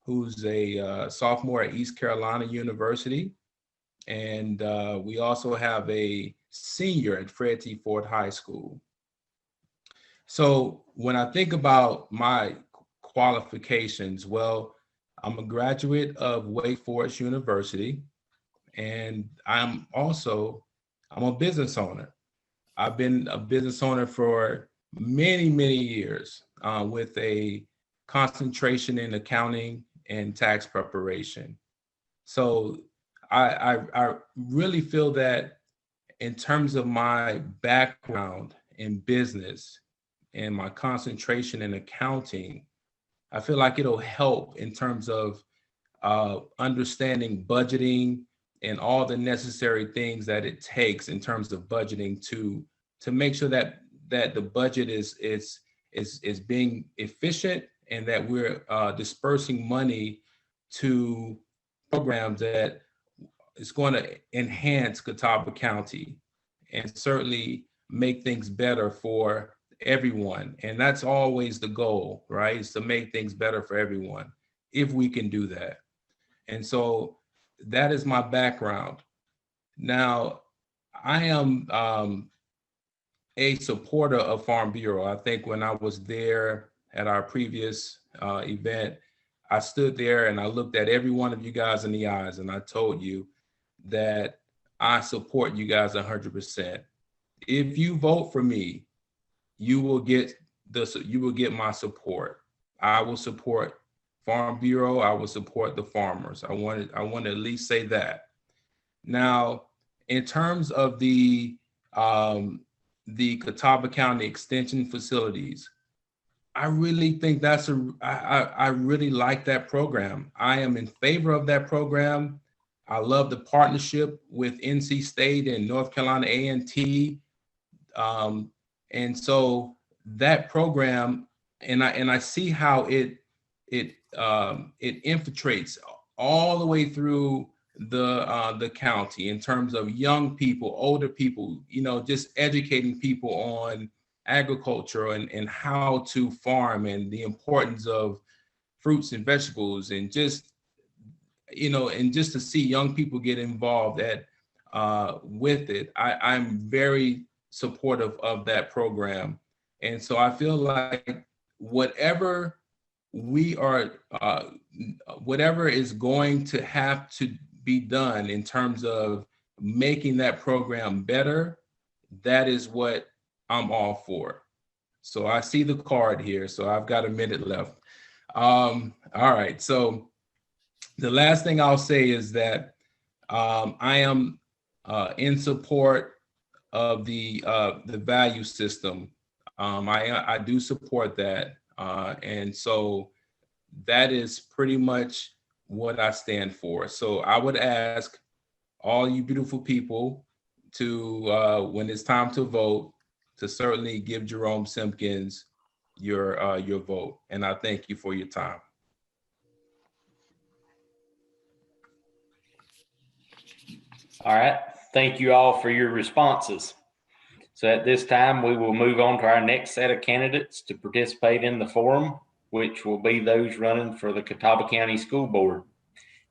who's a sophomore at East Carolina University. And we also have a senior at Fred T. Ford High School. So when I think about my qualifications, well, I'm a graduate of Wake Forest University, and I'm a business owner. I've been a business owner for many, many years with a concentration in accounting and tax preparation. So I really feel that in terms of my background in business and my concentration in accounting, I feel like it'll help in terms of understanding budgeting and all the necessary things that it takes in terms of budgeting to make sure that the budget is being efficient and that we're dispersing money to programs that is going to enhance Catawba County and certainly make things better for everyone. And that's always the goal, right? Is to make things better for everyone, if we can do that. And so that is my background. Now, I am a supporter of Farm Bureau. I think when I was there at our previous event, I stood there and I looked at every one of you guys in the eyes and I told you that I support you guys 100%. If you vote for me, you will get my support. I will support Farm Bureau. I will support the farmers. I want to at least say that. Now, in terms of the Catawba County Extension facilities, I really think I really like that program. I am in favor of that program. I love the partnership with NC State and North Carolina A&T. And so that program, and I see how it infiltrates all the way through the county in terms of young people, older people, just educating people on agriculture and how to farm and the importance of fruits and vegetables, and just to see young people get involved with it. I'm very supportive of that program. And so I feel like whatever is going to have to be done in terms of making that program better, that is what I'm all for. So I see the card here, so I've got a minute left. All right, so the last thing I'll say is that I am in support of the value system. I do support that, and so that is pretty much what I stand for. So I would ask all you beautiful people to, when it's time to vote, to certainly give Jerome Simpkins your vote. And I thank you for your time. All right. Thank you all for your responses. So at this time, we will move on to our next set of candidates to participate in the forum, which will be those running for the Catawba County School Board.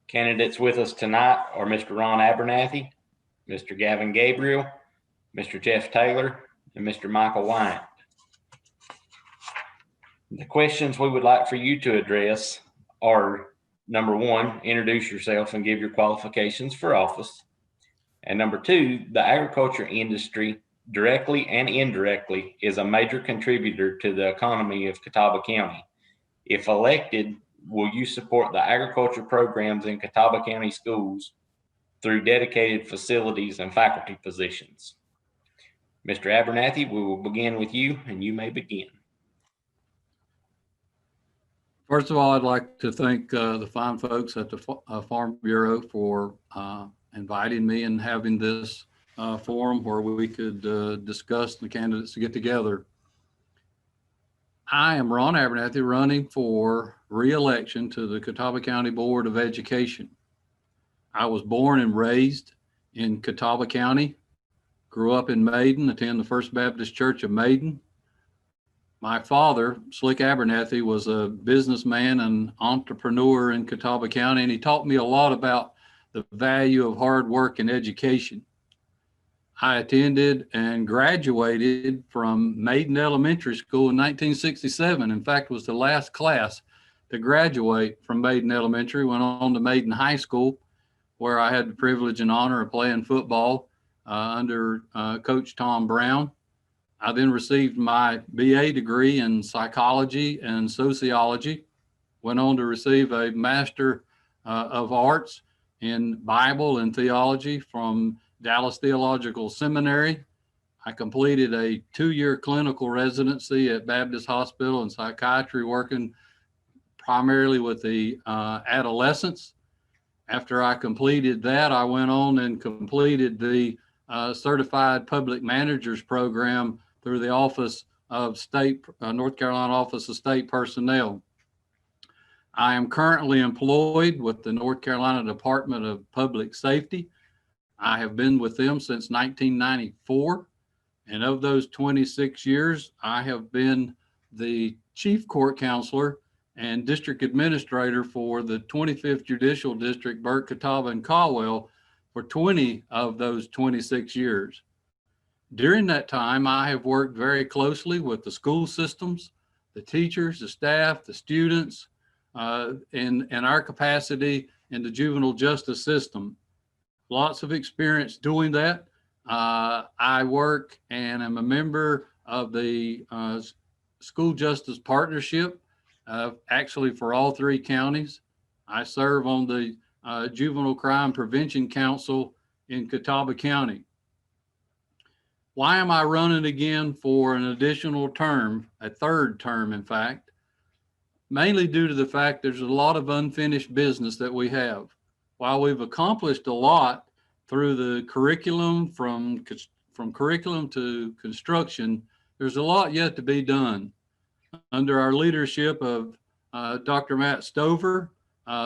Candidates with us tonight are Mr. Ron Abernathy, Mr. Gavin Gabriel, Mr. Jeff Taylor, and Mr. Michael Wyant. The questions we would like for you to address are, number one, introduce yourself and give your qualifications for office. And number two, the agriculture industry, directly and indirectly, is a major contributor to the economy of Catawba County. If elected, will you support the agriculture programs in Catawba County schools through dedicated facilities and faculty positions? Mr. Abernathy, we will begin with you, and you may begin. First of all, I'd like to thank the fine folks at the Farm Bureau for inviting me and having this forum where we could discuss the candidates to get together. I am Ron Abernathy, running for re-election to the Catawba County Board of Education. I was born and raised in Catawba County, grew up in Maiden, attended the First Baptist Church of Maiden. My father, Slick Abernathy, was a businessman and entrepreneur in Catawba County, and he taught me a lot about the value of hard work and education. I attended and graduated from Maiden Elementary School in 1967. In fact, was the last class to graduate from Maiden Elementary. Went on to Maiden High School, where I had the privilege and honor of playing football under Coach Tom Brown. I then received my BA degree in psychology and sociology, went on to receive a Master of Arts in Bible and theology from Dallas Theological Seminary. I completed a 2-year clinical residency at Baptist Hospital in psychiatry, working primarily with the adolescents. After I completed that, I went on and completed the Certified Public Managers Program through the Office of State, North Carolina Office of State Personnel. I am currently employed with the North Carolina Department of Public Safety. I have been with them since 1994. And of those 26 years, I have been the Chief Court Counselor and District Administrator for the 25th Judicial District, Burke, Catawba, and Caldwell for 20 of those 26 years. During that time, I have worked very closely with the school systems, the teachers, the staff, the students, in our capacity in the juvenile justice system. Lots of experience doing that. I work and am a member of the School Justice Partnership, actually for all 3 counties. I serve on the Juvenile Crime Prevention Council in Catawba County. Why am I running again for an additional term, a 3rd term, in fact? Mainly due to the fact there's a lot of unfinished business that we have. While we've accomplished a lot through the curriculum, from curriculum to construction, there's a lot yet to be done. Under our leadership of Dr. Matt Stover,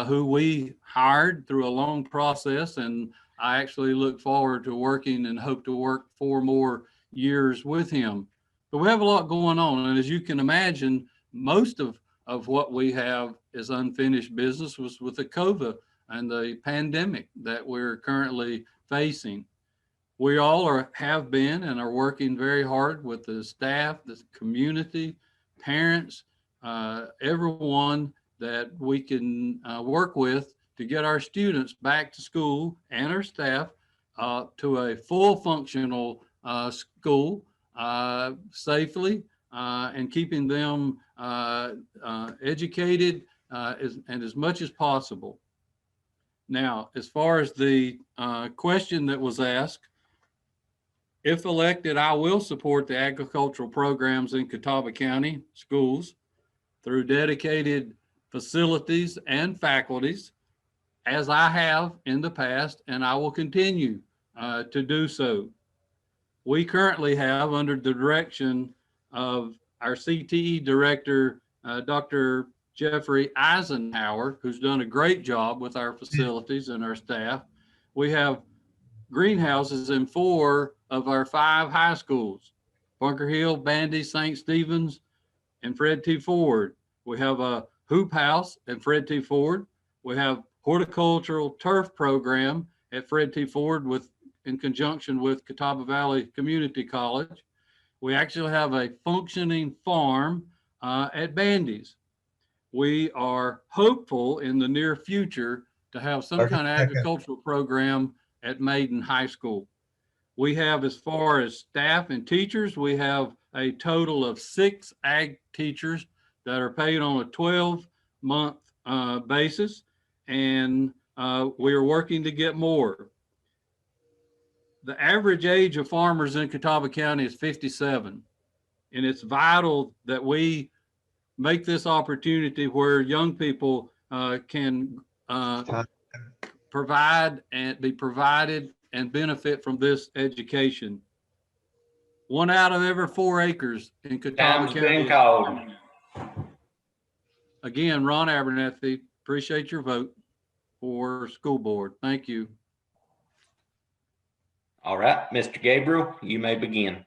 who we hired through a long process, and I actually look forward to working and hope to work 4 more years with him. But we have a lot going on, and as you can imagine, most of what we have is unfinished business was with the COVID and the pandemic that we're currently facing. We all have been and are working very hard with the staff, the community, parents, everyone that we can work with to get our students back to school and our staff to a full functional school safely and keeping them educated and as much as possible. Now, as far as the question that was asked, if elected, I will support the agricultural programs in Catawba County schools through dedicated facilities and faculties, as I have in the past, and I will continue to do so. We currently have, under the direction of our CTE director, Dr. Jeffrey Eisenhower, who's done a great job with our facilities and our staff. We have greenhouses in 4 of our 5 high schools: Bunker Hill, Bandy, St. Stephen's, and Fred T. Ford. We have a hoop house at Fred T. Ford. We have horticultural turf program at Fred T. Ford in conjunction with Catawba Valley Community College. We actually have a functioning farm at Bandy's. We are hopeful in the near future to have some kind of agricultural program at Maiden High School. We have, as far as staff and teachers, we have a total of 6 ag teachers that are paid on a 12-month basis, and we are working to get more. The average age of farmers in Catawba County is 57, and it's vital that we make this opportunity where young people can provide and be provided and benefit from this education. 1 out of every 4 acres in Catawba County. Again, Ron Abernathy, appreciate your vote for school board. Thank you. All right, Mr. Gabriel, you may begin.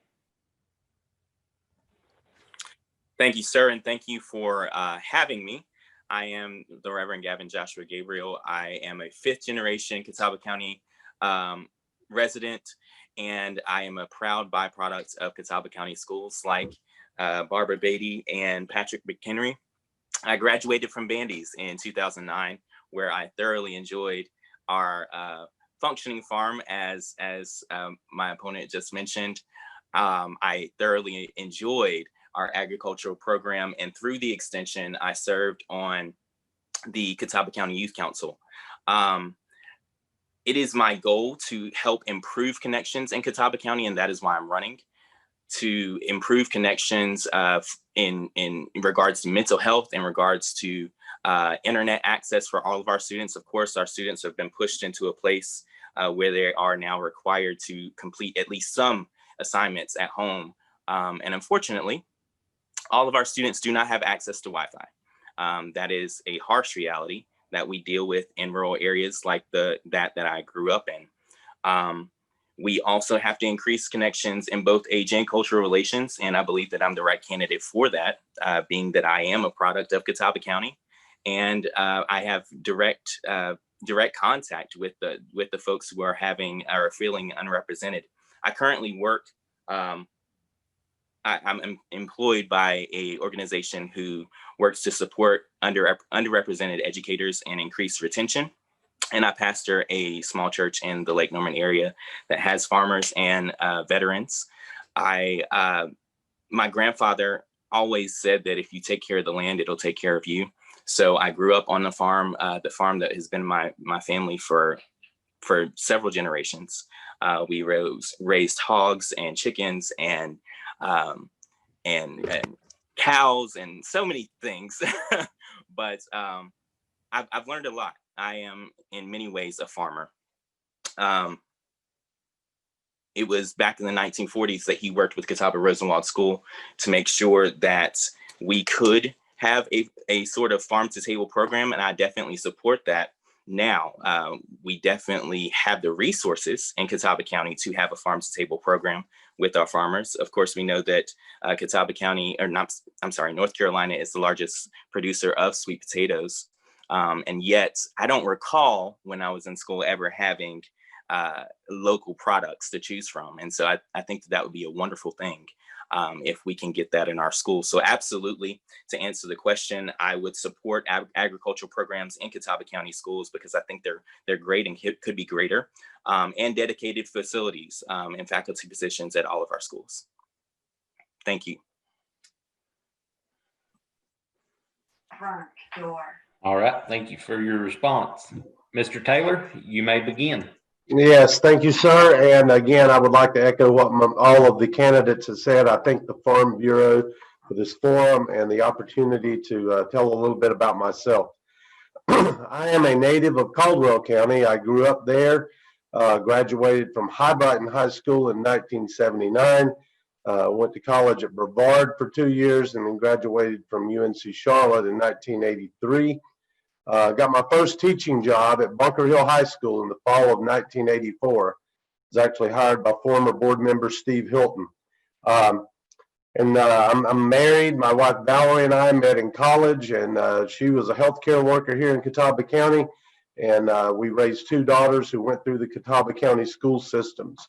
Thank you, sir, and thank you for having me. I am the Reverend Gavin Joshua Gabriel. I am a 5th generation Catawba County resident, and I am a proud byproduct of Catawba County schools like Barbara Beatty and Patrick McHenry. I graduated from Bandy's in 2009, where I thoroughly enjoyed our functioning farm, as my opponent just mentioned. I thoroughly enjoyed our agricultural program, and through the extension, I served on the Catawba County Youth Council. It is my goal to help improve connections in Catawba County, and that is why I'm running, to improve connections in regards to mental health, in regards to internet access for all of our students. Of course, our students have been pushed into a place where they are now required to complete at least some assignments at home. And unfortunately, all of our students do not have access to Wi-Fi. That is a harsh reality that we deal with in rural areas like that I grew up in. We also have to increase connections in both age and cultural relations, and I believe that I'm the right candidate for that, being that I am a product of Catawba County, and I have direct contact with the folks who are feeling unrepresented. I currently work I'm employed by a organization who works to support underrepresented educators and increase retention. And I pastor a small church in the Lake Norman area that has farmers and veterans. My grandfather always said that if you take care of the land, it'll take care of you. So I grew up on the farm that has been my family for several generations. We raised hogs and chickens and cows and so many things. But I've learned a lot. I am in many ways a farmer. It was back in the 1940s that he worked with Catawba Rosenwald School to make sure that we could have a sort of farm to table program. And I definitely support that. Now, we definitely have the resources in Catawba County to have a farm to table program with our farmers. Of course, we know that North Carolina is the largest producer of sweet potatoes. And yet I don't recall when I was in school ever having local products to choose from. And so I think that would be a wonderful thing if we can get that in our schools. So absolutely, to answer the question, I would support agricultural programs in Catawba County schools because I think they're great and could be greater, and dedicated facilities and faculty positions at all of our schools. Thank you. All right, thank you for your response. Mr. Taylor, you may begin. Yes, thank you, sir. And again, I would like to echo what all of the candidates have said. I thank the Farm Bureau for this forum and the opportunity to tell a little bit about myself. I am a native of Caldwell County. I grew up there, graduated from High Brighton High School in 1979, went to college at Brevard for 2 years, and then graduated from UNC Charlotte in 1983. Got my first teaching job at Bunker Hill High School in the fall of 1984. I was actually hired by former board member Steve Hilton. I'm married. My wife Valerie and I met in college, and she was a healthcare worker here in Catawba County. And we raised 2 daughters who went through the Catawba County school systems.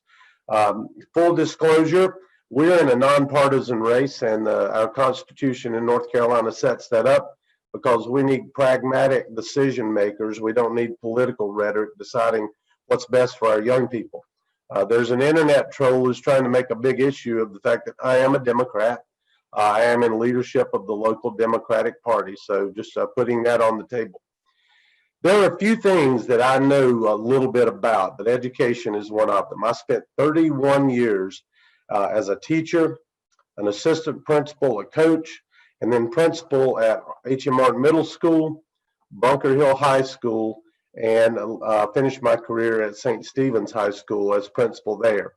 Full disclosure, we're in a nonpartisan race, and our Constitution in North Carolina sets that up, because we need pragmatic decision makers. We don't need political rhetoric deciding what's best for our young people. There's an internet troll who's trying to make a big issue of the fact that I am a Democrat. I am in leadership of the local Democratic Party. So just putting that on the table. There are a few things that I know a little bit about, but education is one of them. I spent 31 years as a teacher, an assistant principal, a coach, and then principal at H.M. Martin Middle School, Bunker Hill High School, and finished my career at St. Stephen's High School as principal there.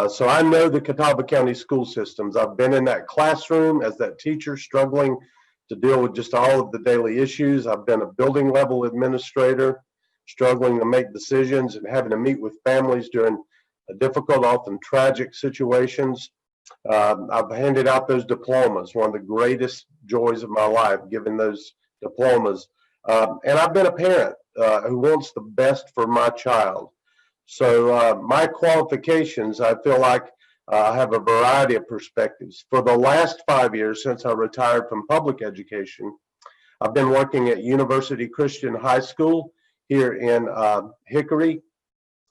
So I know the Catawba County school systems. I've been in that classroom as that teacher struggling to deal with just all of the daily issues. I've been a building level administrator, struggling to make decisions and having to meet with families during difficult, often tragic situations. I've handed out those diplomas, one of the greatest joys of my life, giving those diplomas. And I've been a parent who wants the best for my child. So my qualifications, I feel like I have a variety of perspectives. For the last 5 years, since I retired from public education, I've been working at University Christian High School here in Hickory.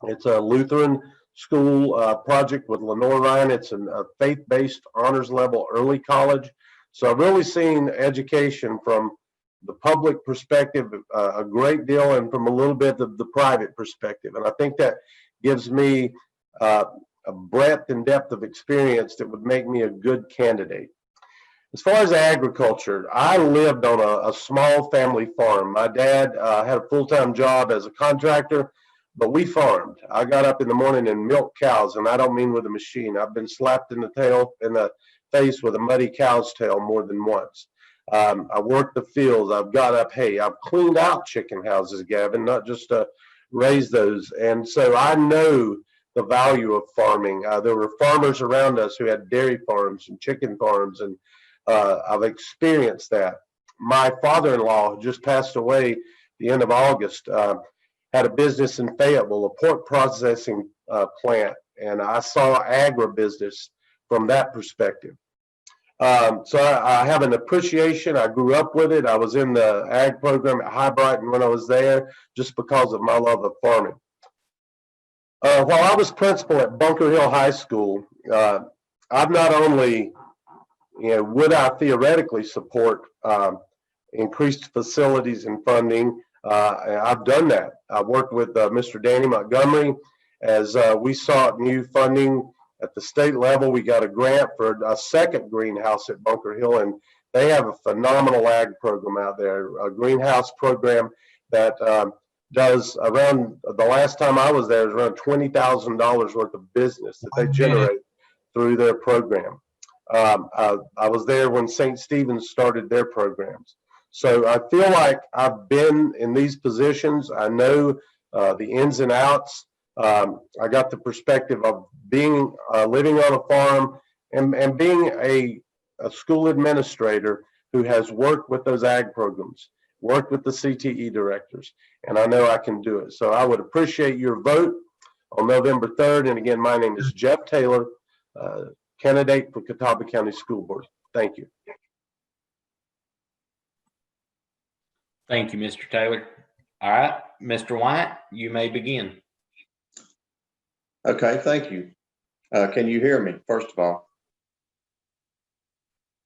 It's a Lutheran school project with Lenore Ryan. It's a faith-based honors level early college. So I've really seen education from the public perspective a great deal, and from a little bit of the private perspective. And I think that gives me a breadth and depth of experience that would make me a good candidate. As far as agriculture, I lived on a small family farm. My dad had a full-time job as a contractor, but we farmed. I got up in the morning and milked cows, and I don't mean with a machine. I've been slapped in the face with a muddy cow's tail more than once. I worked the fields. I've got up hay. I've cleaned out chicken houses, Gavin, not just raise those. And so I know the value of farming. There were farmers around us who had dairy farms and chicken farms, and I've experienced that. My father-in-law, who just passed away the end of August, had a business in Fayetteville, a pork processing plant, and I saw agribusiness from that perspective. So I have an appreciation. I grew up with it. I was in the ag program at High Brighton when I was there, just because of my love of farming. While I was principal at Bunker Hill High School, I've not only, would I theoretically support increased facilities and funding, I've done that. I worked with Mr. Danny Montgomery as we sought new funding at the state level. We got a grant for a second greenhouse at Bunker Hill, and they have a phenomenal ag program out there, a greenhouse program that does around, the last time I was there, is around $20,000 worth of business that they generate through their program. I was there when St. Stephen's started their programs. So I feel like I've been in these positions. I know the ins and outs. I got the perspective of being living on a farm and being a school administrator who has worked with those ag programs, worked with the CTE directors, and I know I can do it. So I would appreciate your vote on November 3rd. And again, my name is Jeff Taylor, candidate for Catawba County School Board. Thank you. Thank you, Mr. Taylor. All right, Mr. White, you may begin. Okay, thank you. Can you hear me, first of all?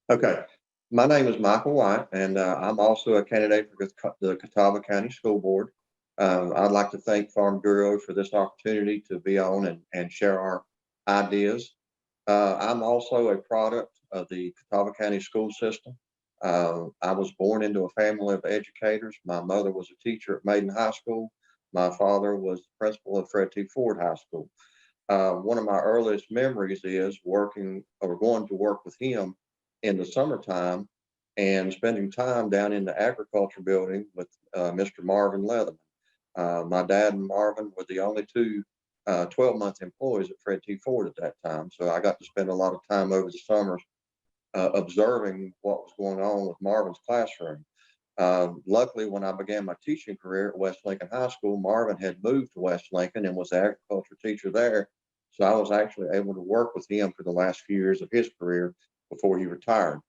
Okay, my name is Michael White, and I'm also a candidate for the Catawba County School Board. I'd like to thank Farm Bureau for this opportunity to be on and share our ideas. I'm also a product of the Catawba County school system. I was born into a family of educators. My mother was a teacher at Maiden High School. My father was the principal of Fred T. Ford High School. One of my earliest memories is working or going to work with him in the summertime and spending time down in the agriculture building with Mr. Marvin Leatherman. My dad and Marvin were the only two 12-month employees at Fred T. Ford at that time. So I got to spend a lot of time over the summers observing what was going on with Marvin's classroom. Luckily, when I began my teaching career at West Lincoln High School, Marvin had moved to West Lincoln and was the agriculture teacher there. So I was actually able to work with him for the last few years of his career before he retired.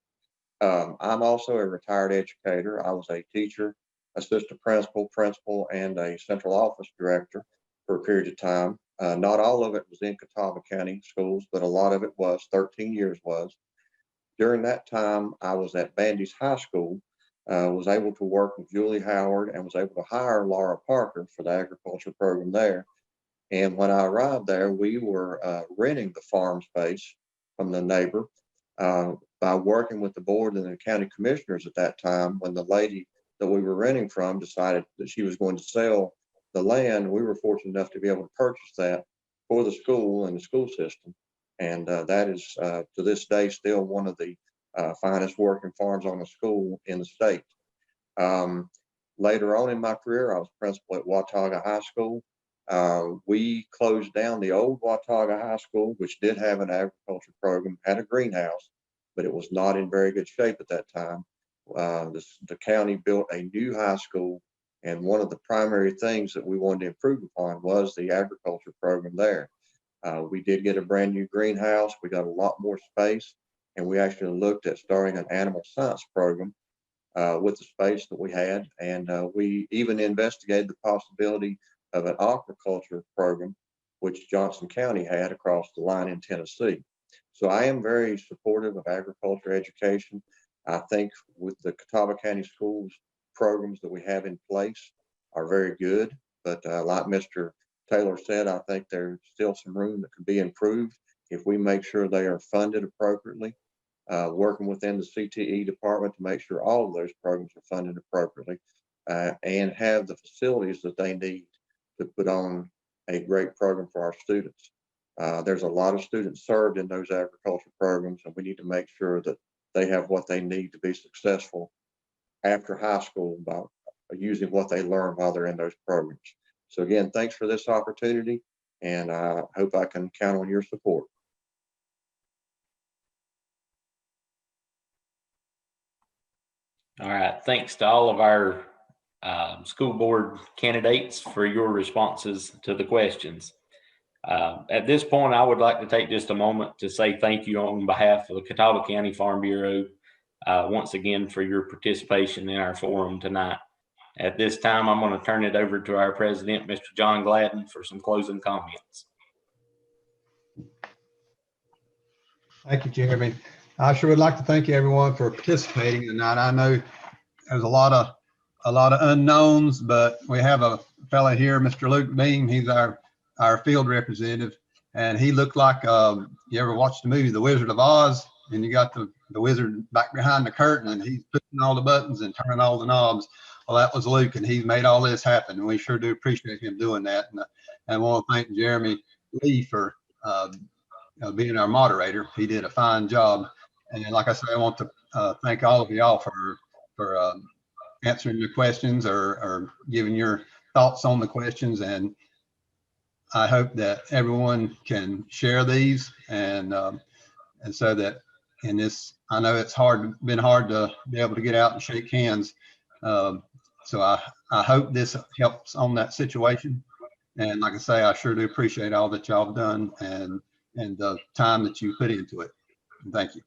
I'm also a retired educator. I was a teacher, assistant principal, and a central office director for a period of time. Not all of it was in Catawba County schools, but a lot of it was, 13 years was. During that time, I was at Bandy's High School, was able to work with Julie Howard and was able to hire Laura Parker for the agriculture program there. And when I arrived there, we were renting the farm space from the neighbor. By working with the board and the county commissioners at that time, when the lady that we were renting from decided that she was going to sell the land, we were fortunate enough to be able to purchase that for the school and the school system. And that is, to this day, still one of the finest working farms on a school in the state. Later on in my career, I was principal at Watauga High School. We closed down the old Watauga High School, which did have an agriculture program, had a greenhouse, but it was not in very good shape at that time. The county built a new high school, and one of the primary things that we wanted to improve upon was the agriculture program there. We did get a brand new greenhouse. We got a lot more space, and we actually looked at starting an animal science program with the space that we had. And we even investigated the possibility of an aquaculture program, which Johnson County had across the line in Tennessee. So I am very supportive of agriculture education. I think with the Catawba County schools programs that we have in place are very good, but like Mr. Taylor said, I think there's still some room that could be improved if we make sure they are funded appropriately, working within the CTE department to make sure all of those programs are funded appropriately, and have the facilities that they need to put on a great program for our students. There's a lot of students served in those agriculture programs, and we need to make sure that they have what they need to be successful after high school by using what they learn while they're in those programs. So again, thanks for this opportunity, and I hope I can count on your support. All right, thanks to all of our school board candidates for your responses to the questions. At this point, I would like to take just a moment to say thank you on behalf of the Catawba County Farm Bureau once again for your participation in our forum tonight. At this time, I'm going to turn it over to our president, Mr. John Gladden, for some closing comments. Thank you, Jeremy. I sure would like to thank everyone for participating tonight. I know there's a lot of unknowns, but we have a fella here, Mr. Luke Beam. He's our field representative, and he looked like you ever watched the movie The Wizard of Oz, and you got the wizard back behind the curtain, and he's pushing all the buttons and turning all the knobs. Well, that was Luke, and he's made all this happen, and we sure do appreciate him doing that. And I want to thank Jeremy Lee for being our moderator. He did a fine job. And like I said, I want to thank all of y'all for answering your questions or giving your thoughts on the questions. And I hope that everyone can share these and so that in this, I know it's been hard to be able to get out and shake hands. So I hope this helps on that situation. And like I say, I sure do appreciate all that y'all have done and the time that you put into it. Thank you.